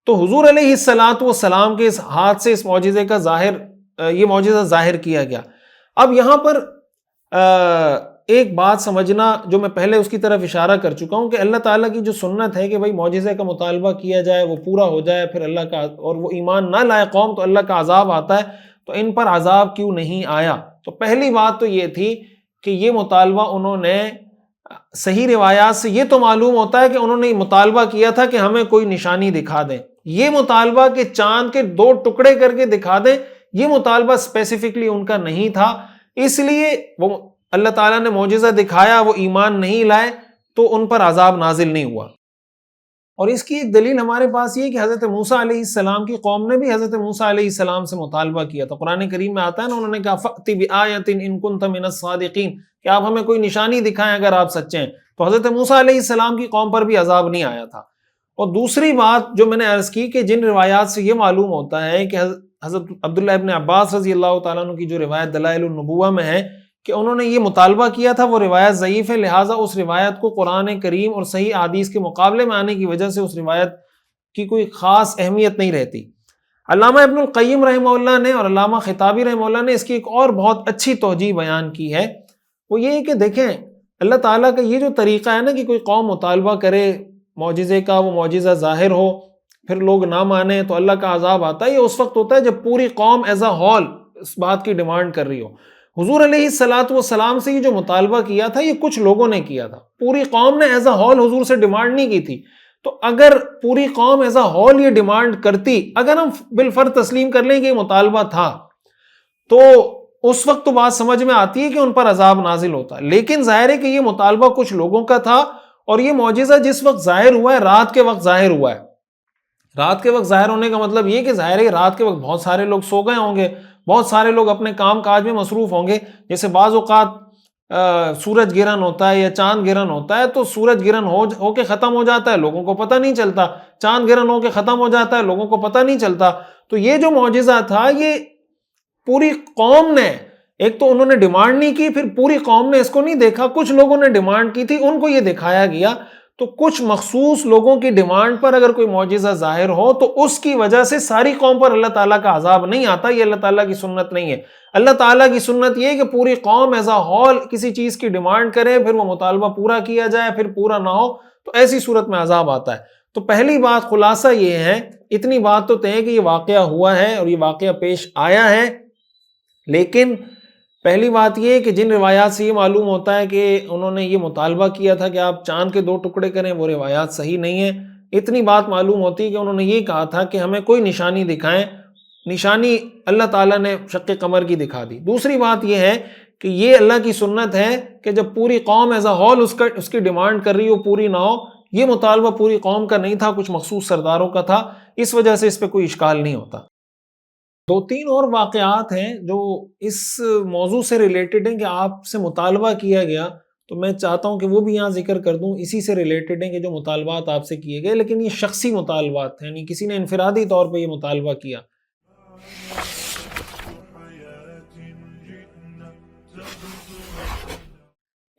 تو حضور علیہ الصلوۃ والسلام کے اس ہاتھ سے اس معجزے کا یہ معجزہ ظاہر کیا گیا. اب یہاں پر ایک بات سمجھنا جو میں پہلے اس کی طرف اشارہ کر چکا ہوں کہ اللہ تعالیٰ کی جو سنت ہے کہ بھئی معجزے کا مطالبہ کیا جائے، وہ پورا ہو جائے، پھر اللہ کا اور وہ ایمان نہ لائے قوم تو اللہ کا عذاب آتا ہے. تو ان پر عذاب کیوں نہیں آیا؟ تو پہلی بات تو یہ تھی کہ یہ مطالبہ انہوں نے صحیح روایات سے یہ تو معلوم ہوتا ہے کہ انہوں نے مطالبہ کیا تھا کہ ہمیں کوئی نشانی دکھا دیں. یہ مطالبہ کہ چاند کے 2 ٹکڑے کر کے دکھا دیں، یہ مطالبہ اسپیسیفکلی ان کا نہیں تھا. اس لیے وہ اللہ تعالیٰ نے معجزہ دکھایا، وہ ایمان نہیں لائے تو ان پر عذاب نازل نہیں ہوا. اور اس کی ایک دلیل ہمارے پاس یہ کہ حضرت موسیٰ علیہ السلام کی قوم نے بھی حضرت موسیٰ علیہ السلام سے مطالبہ کیا تھا. قرآن کریم میں آتا ہے نا، انہوں نے کہا فَأْتِ بِآیَةٍ إِن كُنتَ مِنَ الصَّادِقِينَ کہ آپ ہمیں کوئی نشانی دکھائیں اگر آپ سچے ہیں. تو حضرت موسیٰ علیہ السلام کی قوم پر بھی عذاب نہیں آیا تھا. اور دوسری بات جو میں نے عرض کی کہ جن روایات سے یہ معلوم ہوتا ہے کہ حضرت عبداللہ ابن عباس رضی اللہ تعالیٰ عنہ کی جو روایت دلائل النبوہ میں ہے کہ انہوں نے یہ مطالبہ کیا تھا، وہ روایت ضعیف ہے، لہٰذا اس روایت کو قرآن کریم اور صحیح احادیث کے مقابلے میں آنے کی وجہ سے اس روایت کی کوئی خاص اہمیت نہیں رہتی. علامہ ابن القیم رحمہ اللہ نے اور علامہ خطابی رحمہ اللہ نے اس کی ایک اور بہت اچھی توجیہ بیان کی ہے. وہ یہ ہے کہ دیکھیں اللہ تعالیٰ کا یہ جو طریقہ ہے نا کہ کوئی قوم مطالبہ کرے معجزے کا، وہ معجزہ ظاہر ہو، پھر لوگ نہ مانیں تو اللہ کا عذاب آتا ہے. یہ اس وقت ہوتا ہے جب پوری قوم ایز اے ہول اس بات کی ڈیمانڈ کر رہی ہو. حضور علیہ الصلوۃ والسلام سے یہ جو مطالبہ کیا تھا یہ کچھ لوگوں نے کیا تھا، پوری قوم نے ایز اے ہول حضور سے ڈیمانڈ نہیں کی تھی. تو اگر پوری قوم ایز اے ہول یہ ڈیمانڈ کرتی، اگر ہم بالفرض تسلیم کر لیں کہ یہ مطالبہ تھا، تو اس وقت تو بات سمجھ میں آتی ہے کہ ان پر عذاب نازل ہوتا. لیکن ظاہر ہے کہ یہ مطالبہ کچھ لوگوں کا تھا، اور یہ معجزہ جس وقت ظاہر ہوا ہے رات کے وقت ظاہر ہوا ہے. رات کے وقت ظاہر ہونے کا مطلب یہ کہ ظاہر ہے رات کے وقت بہت سارے لوگ سو گئے ہوں گے، بہت سارے لوگ اپنے کام کاج میں مصروف ہوں گے. جیسے بعض اوقات سورج گرہن ہوتا ہے یا چاند گرہن ہوتا ہے تو سورج گرہن ہو کے ختم ہو جاتا ہے، لوگوں کو پتہ نہیں چلتا. چاند گرہن ہو کے ختم ہو جاتا ہے، لوگوں کو پتہ نہیں چلتا. تو یہ جو معجزہ تھا یہ پوری قوم نے، ایک تو انہوں نے ڈیمانڈ نہیں کی، پھر پوری قوم نے اس کو نہیں دیکھا، کچھ لوگوں نے ڈیمانڈ کی تھی ان کو یہ دکھایا گیا. تو کچھ مخصوص لوگوں کی ڈیمانڈ پر اگر کوئی معجزہ ظاہر ہو تو اس کی وجہ سے ساری قوم پر اللہ تعالیٰ کا عذاب نہیں آتا. یہ اللہ تعالیٰ کی سنت نہیں ہے. اللہ تعالیٰ کی سنت یہ ہے کہ پوری قوم ایز اے ہول کسی چیز کی ڈیمانڈ کرے، پھر وہ مطالبہ پورا کیا جائے، پھر پورا نہ ہو تو ایسی صورت میں عذاب آتا ہے. تو پہلی بات خلاصہ یہ ہے، اتنی بات تو طے ہے کہ یہ واقعہ ہوا ہے اور یہ واقعہ پیش آیا ہے. لیکن پہلی بات یہ ہے کہ جن روایات سے یہ معلوم ہوتا ہے کہ انہوں نے یہ مطالبہ کیا تھا کہ آپ چاند کے 2 ٹکڑے کریں، وہ روایات صحیح نہیں ہیں. اتنی بات معلوم ہوتی ہے کہ انہوں نے یہ کہا تھا کہ ہمیں کوئی نشانی دکھائیں. نشانی اللہ تعالیٰ نے شق قمر کی دکھا دی. دوسری بات یہ ہے کہ یہ اللہ کی سنت ہے کہ جب پوری قوم ایز اے ہول اس کی ڈیمانڈ کر رہی ہو پوری نہ ہو. یہ مطالبہ پوری قوم کا نہیں تھا، کچھ مخصوص سرداروں کا تھا، اس وجہ سے اس پہ کوئی اشکال نہیں ہوتا. 2-3 اور واقعات ہیں جو اس موضوع سے ریلیٹڈ ہیں کہ آپ سے مطالبہ کیا گیا، تو میں چاہتا ہوں کہ وہ بھی یہاں ذکر کر دوں. اسی سے ریلیٹڈ ہیں کہ جو مطالبات آپ سے کیے گئے، لیکن یہ شخصی مطالبات ہیں، یعنی کسی نے انفرادی طور پہ یہ مطالبہ کیا.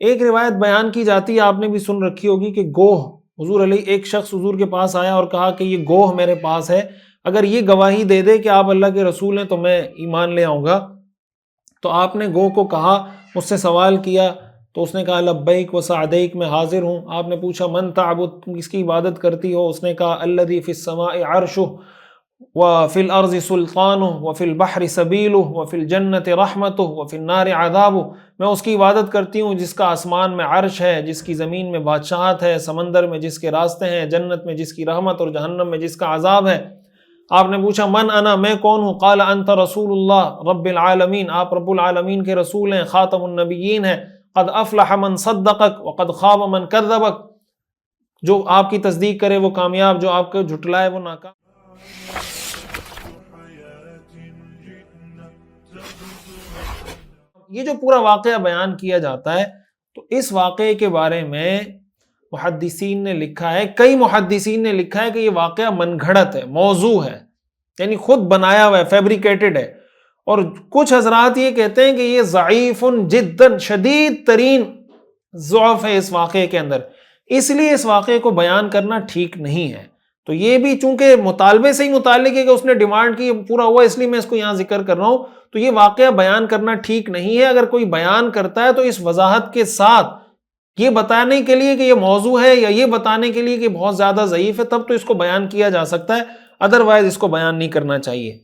ایک روایت بیان کی جاتی ہے، آپ نے بھی سن رکھی ہوگی، کہ گوہ حضور علیہ ایک شخص حضور کے پاس آیا اور کہا کہ یہ گوہ میرے پاس ہے، اگر یہ گواہی دے دے کہ آپ اللہ کے رسول ہیں تو میں ایمان لے آؤں گا. تو آپ نے گوہ کو کہا، اس سے سوال کیا تو اس نے کہا لبیک و سعدیک، میں حاضر ہوں. آپ نے پوچھا من تعبد، تم کس کی عبادت کرتی ہو؟ اس نے کہا الذی فی السماء عرشہ وفی الارض سلطانہ وفی البحر سبیلہ وفی الجنۃ رحمتہ وفی النار عذابہ. میں اس کی عبادت کرتی ہوں جس کا آسمان میں عرش ہے، جس کی زمین میں بادشاہت ہے، سمندر میں جس کے راستے ہیں، جنت میں جس کی رحمت اور جہنم میں جس کا عذاب ہے. آپ نے پوچھا من انا، میں کون ہوں؟ قال انت رسول اللہ رب العالمین، آپ رب العالمین کے رسول ہیں، خاتم النبیین ہیں، قد افلح من صدقک وقد خاب من کذبک، جو آپ کی تصدیق کرے وہ کامیاب، جو آپ کو جھٹلائے وہ ناکام۔ یہ جو پورا واقعہ بیان کیا جاتا ہے تو اس واقعے کے بارے میں محدثین نے لکھا ہے، کئی محدثین نے لکھا ہے کہ یہ واقعہ من گھڑت ہے، موضوع ہے، یعنی خود بنایا ہوا ہے، فیبریکیٹڈ ہے، اور کچھ حضرات یہ کہتے ہیں کہ یہ ضعیف جداً، شدید ترین ضعف ہے اس واقعے کے اندر، اس لیے اس واقعے کو بیان کرنا ٹھیک نہیں ہے۔ تو یہ بھی چونکہ مطالبے سے ہی متعلق ہے کہ اس نے ڈیمانڈ کی، پورا ہوا، اس لیے میں اس کو یہاں ذکر کر رہا ہوں، تو یہ واقعہ بیان کرنا ٹھیک نہیں ہے۔ اگر کوئی بیان کرتا ہے تو اس وضاحت کے ساتھ، یہ بتانے کے لیے کہ یہ موضوع ہے یا یہ بتانے کے لیے کہ بہت زیادہ ضعیف ہے، تب تو اس کو بیان کیا جا سکتا ہے، ادروائز اس کو بیان نہیں کرنا چاہیے۔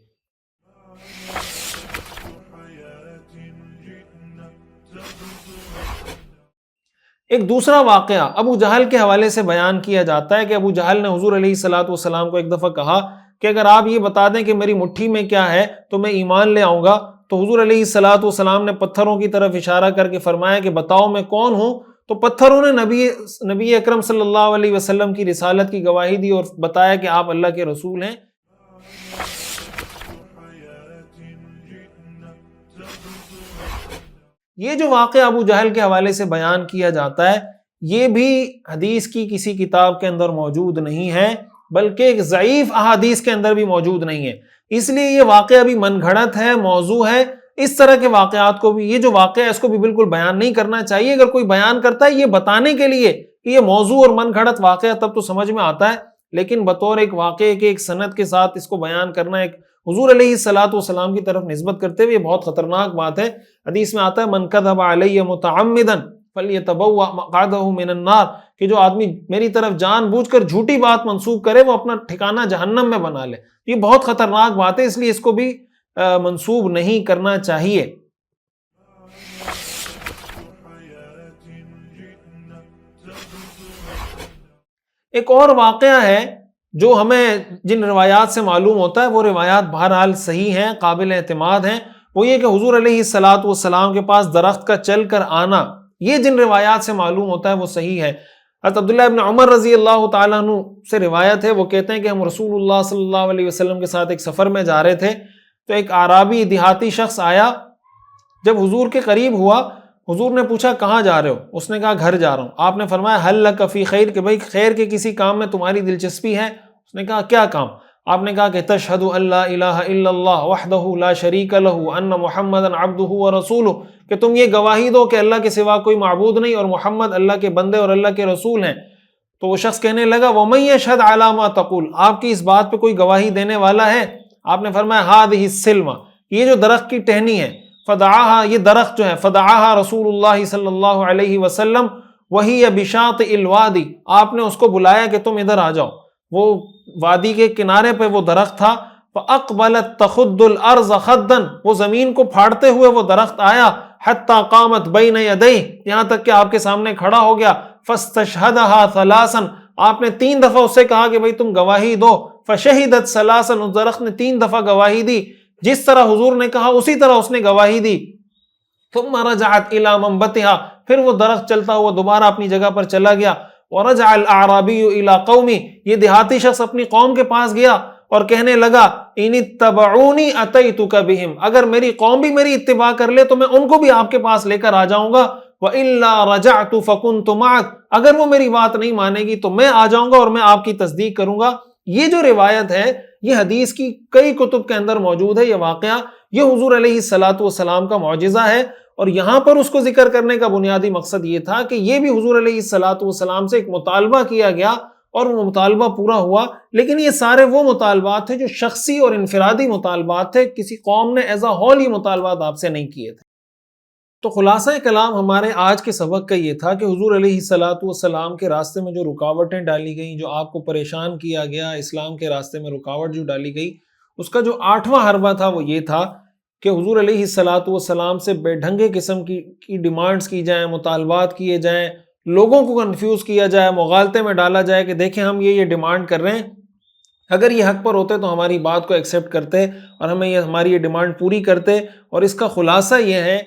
ایک دوسرا واقعہ ابو جہل کے حوالے سے بیان کیا جاتا ہے کہ ابو جہل نے حضور علیہ الصلوۃ والسلام کو ایک دفعہ کہا کہ اگر آپ یہ بتا دیں کہ میری مٹھی میں کیا ہے تو میں ایمان لے آؤں گا، تو حضور علیہ الصلوۃ والسلام نے پتھروں کی طرف اشارہ کر کے فرمایا کہ بتاؤ میں کون ہوں، تو پتھروں نے نبی اکرم صلی اللہ علیہ وسلم کی رسالت کی گواہی دی اور بتایا کہ آپ اللہ کے رسول ہیں۔ یہ جو واقعہ ابو جہل کے حوالے سے بیان کیا جاتا ہے یہ بھی حدیث کی کسی کتاب کے اندر موجود نہیں ہے، بلکہ ایک ضعیف احادیث کے اندر بھی موجود نہیں ہے، اس لیے یہ واقعہ بھی من گھڑت ہے، موضوع ہے۔ اس طرح کے واقعات کو بھی، یہ جو واقعہ ہے اس کو بھی بالکل بیان نہیں کرنا چاہیے۔ اگر کوئی بیان کرتا ہے یہ بتانے کے لیے کہ یہ موضوع اور من گھڑت واقعہ، تب تو سمجھ میں آتا ہے، لیکن بطور ایک واقعے کے ایک سند کے ساتھ اس کو بیان کرنا، ایک حضور علیہ الصلوۃ والسلام کی طرف نسبت کرتے ہوئے بہت خطرناک بات ہے۔ حدیث میں آتا ہے من کذب علی متعمدا فلیتبوأ مقعدہ من النار، کہ جو آدمی میری طرف جان بوجھ کر جھوٹی بات منسوب کرے وہ اپنا ٹھکانہ جہنم میں بنا لے۔ یہ بہت خطرناک بات ہے، اس لیے اس کو بھی منسوب نہیں کرنا چاہیے۔ ایک اور واقعہ ہے جو ہمیں جن روایات سے معلوم ہوتا ہے وہ روایات بہرحال صحیح ہیں، قابل اعتماد ہیں، وہ یہ کہ حضور علیہ الصلوۃ والسلام کے پاس درخت کا چل کر آنا، یہ جن روایات سے معلوم ہوتا ہے وہ صحیح ہے۔ حضرت عبداللہ ابن عمر رضی اللہ تعالیٰ عنہ سے روایت ہے، وہ کہتے ہیں کہ ہم رسول اللہ صلی اللہ علیہ وسلم کے ساتھ ایک سفر میں جا رہے تھے تو ایک اعرابی دیہاتی شخص آیا، جب حضور کے قریب ہوا حضور نے پوچھا کہاں جا رہے ہو؟ اس نے کہا گھر جا رہا ہوں۔ آپ نے فرمایا حل لک فی خیر، کہ بھئی خیر کے کسی کام میں تمہاری دلچسپی ہے؟ اس نے کہا کیا کام؟ آپ نے کہا کہ تشہد ان لا الہ الا اللہ وحدہ لا شریک لہ ان محمدا عبدہ ورسولہ، کہ تم یہ گواہی دو کہ اللہ کے سوا کوئی معبود نہیں اور محمد اللہ کے بندے اور اللہ کے رسول ہیں۔ تو وہ شخص کہنے لگا ومن یشہد علی ما تقول، آپ کی اس بات پہ کوئی گواہی دینے والا ہے؟ آپ نے فرمایا ہذہ السلمہ، یہ جو درخت کی ٹہنی ہے، فدعاها، یہ درخت جو ہے، فدعاها رسول اللہ صلی اللہ علیہ وسلم وہی بشاطئ الوادی، آپ نے اس کو بلایا کہ تم ادھر آ جاؤ۔ وہ وادی کے کنارے پہ وہ درخت تھا، فاقبلت تخد الارض خدا، وہ زمین کو پھاڑتے ہوئے وہ درخت آیا، حتی قامت بین یدیہ، یہاں تک کہ آپ کے سامنے کھڑا ہو گیا، فاستشہدها ثلاثا، آپ نے 3 دفعہ اس سے کہا کہ بھئی تم گواہی دو، فشہدت ثلاثا، اس درخت نے 3 دفعہ گواہی دی، جس طرح حضور نے کہا اسی طرح اس نے گواہی دی۔ ثم رجعت الى منبتها، پھر وہ درخت چلتا ہوا دوبارہ اپنی جگہ پر چلا گیا۔ ورجع الاعرابی الى قومی، یہ دیہاتی شخص اپنی قوم کے پاس گیا اور کہنے لگا ان اتبعونی اتیتک بہم، اگر میری قوم بھی میری اتباع کر لے تو میں ان کو بھی آپ کے پاس لے کر آ جاؤں گا۔ وَإِلَّا رَجَعْتُ فَكُنْتُ مَعَكَ، اگر وہ میری بات نہیں مانے گی تو میں آ جاؤں گا اور میں آپ کی تصدیق کروں گا۔ یہ جو روایت ہے یہ حدیث کی کئی کتب کے اندر موجود ہے، یہ واقعہ، یہ حضور علیہ الصلوۃ والسلام کا معجزہ ہے، اور یہاں پر اس کو ذکر کرنے کا بنیادی مقصد یہ تھا کہ یہ بھی حضور علیہ الصلوۃ والسلام سے ایک مطالبہ کیا گیا اور وہ مطالبہ پورا ہوا، لیکن یہ سارے وہ مطالبات تھے جو شخصی اور انفرادی مطالبات تھے، کسی قوم نے ایز اے ہول یہ مطالبات آپ سے نہیں کیے تھے۔ تو خلاصہ کلام ہمارے آج کے سبق کا یہ تھا کہ حضور علیہ الصلوۃ والسلام کے راستے میں جو رکاوٹیں ڈالی گئیں، جو آپ کو پریشان کیا گیا، اسلام کے راستے میں رکاوٹ جو ڈالی گئی، اس کا جو 8واں حربہ تھا وہ یہ تھا کہ حضور علیہ الصلوۃ والسلام سے بے ڈھنگے قسم کی ڈیمانڈز کی جائیں، مطالبات کیے جائیں، لوگوں کو کنفیوز کیا جائے، مغالطے میں ڈالا جائے کہ دیکھیں ہم یہ ڈیمانڈ کر رہے ہیں اگر یہ حق پر ہوتے تو ہماری بات کو ایکسیپٹ کرتے اور ہماری یہ ڈیمانڈ پوری کرتے، اور اس کا خلاصہ یہ ہے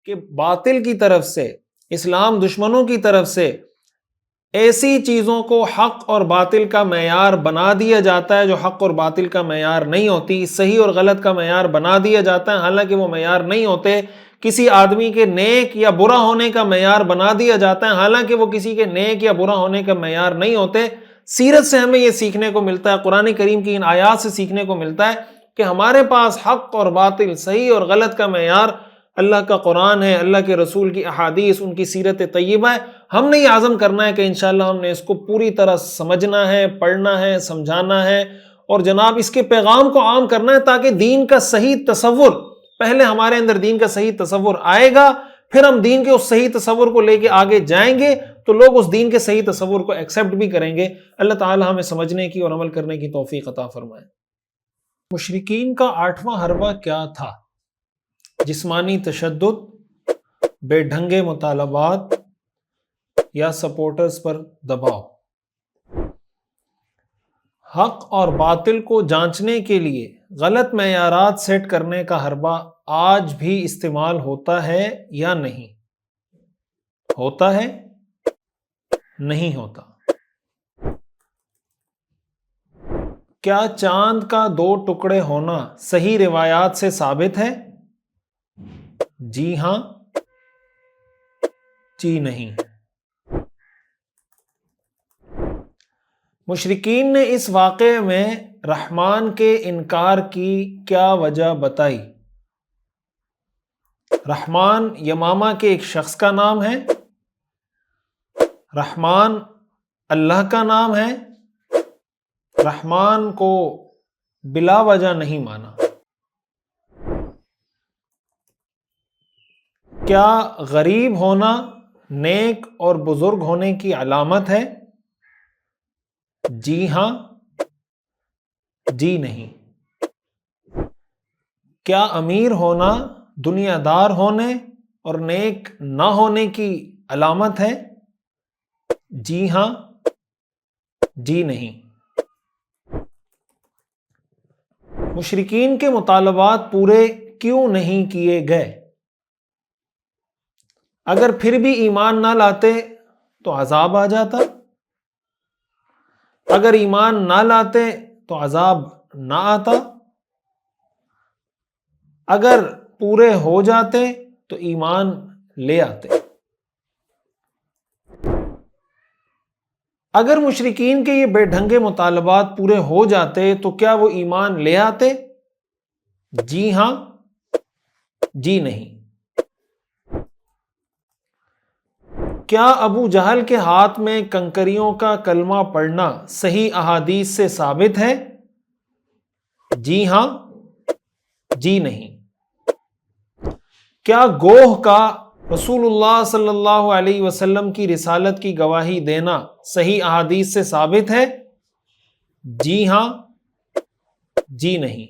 کہ باطل کی طرف سے، اسلام دشمنوں کی طرف سے ایسی چیزوں کو حق اور باطل کا معیار بنا دیا جاتا ہے جو حق اور باطل کا معیار نہیں ہوتی، صحیح اور غلط کا معیار بنا دیا جاتا ہے حالانکہ وہ معیار نہیں ہوتے، کسی آدمی کے نیک یا برا ہونے کا معیار بنا دیا جاتا ہے حالانکہ وہ کسی کے نیک یا برا ہونے کا معیار نہیں ہوتے۔ سیرت سے ہمیں یہ سیکھنے کو ملتا ہے، قرآن کریم کی ان آیات سے سیکھنے کو ملتا ہے کہ ہمارے پاس حق اور باطل، صحیح اور غلط کا معیار اللہ کا قرآن ہے، اللہ کے رسول کی احادیث، ان کی سیرت طیبہ ہے۔ ہم نے یہ عزم کرنا ہے کہ انشاءاللہ ہم نے اس کو پوری طرح سمجھنا ہے، پڑھنا ہے، سمجھانا ہے، اور جناب اس کے پیغام کو عام کرنا ہے تاکہ دین کا صحیح تصور، پہلے ہمارے اندر دین کا صحیح تصور آئے گا، پھر ہم دین کے اس صحیح تصور کو لے کے آگے جائیں گے تو لوگ اس دین کے صحیح تصور کو ایکسیپٹ بھی کریں گے۔ اللہ تعالی ہمیں سمجھنے کی اور عمل کرنے کی توفیق عطا فرمائے۔ مشرکین کا 8واں حربہ کیا تھا؟ جسمانی تشدد، بے ڈھنگے مطالبات یا سپورٹرز پر دباؤ۔ حق اور باطل کو جانچنے کے لیے غلط معیارات سیٹ کرنے کا حربہ آج بھی استعمال ہوتا ہے یا نہیں؟ ہوتا ہے؟ نہیں ہوتا۔ کیا چاند کا 2 ٹکڑے ہونا صحیح روایات سے ثابت ہے؟ جی ہاں، جی نہیں۔ مشرکین نے اس واقعے میں رحمان کے انکار کی کیا وجہ بتائی؟ رحمان یمامہ کے ایک شخص کا نام ہے، رحمان اللہ کا نام ہے، رحمان کو بلا وجہ نہیں مانا۔ کیا غریب ہونا نیک اور بزرگ ہونے کی علامت ہے؟ جی ہاں، جی نہیں۔ کیا امیر ہونا دنیا دار ہونے اور نیک نہ ہونے کی علامت ہے؟ جی ہاں، جی نہیں۔ مشرکین کے مطالبات پورے کیوں نہیں کیے گئے؟ اگر پھر بھی ایمان نہ لاتے تو عذاب آ جاتا، اگر ایمان نہ لاتے تو عذاب نہ آتا، اگر پورے ہو جاتے تو ایمان لے آتے۔ اگر مشرکین کے یہ بے ڈھنگے مطالبات پورے ہو جاتے تو کیا وہ ایمان لے آتے؟ جی ہاں، جی نہیں۔ کیا ابو جہل کے ہاتھ میں کنکریوں کا کلمہ پڑھنا صحیح احادیث سے ثابت ہے؟ جی ہاں، جی نہیں۔ کیا گوہ کا رسول اللہ صلی اللہ علیہ وسلم کی رسالت کی گواہی دینا صحیح احادیث سے ثابت ہے؟ جی ہاں، جی نہیں۔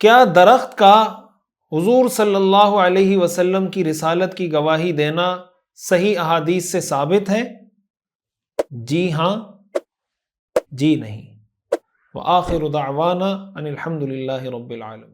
کیا درخت کا حضور صلی اللہ علیہ وسلم کی رسالت کی گواہی دینا صحیح احادیث سے ثابت ہے؟ جی ہاں، جی نہیں۔ وآخر دعوانا ان الحمد للہ رب العالمین۔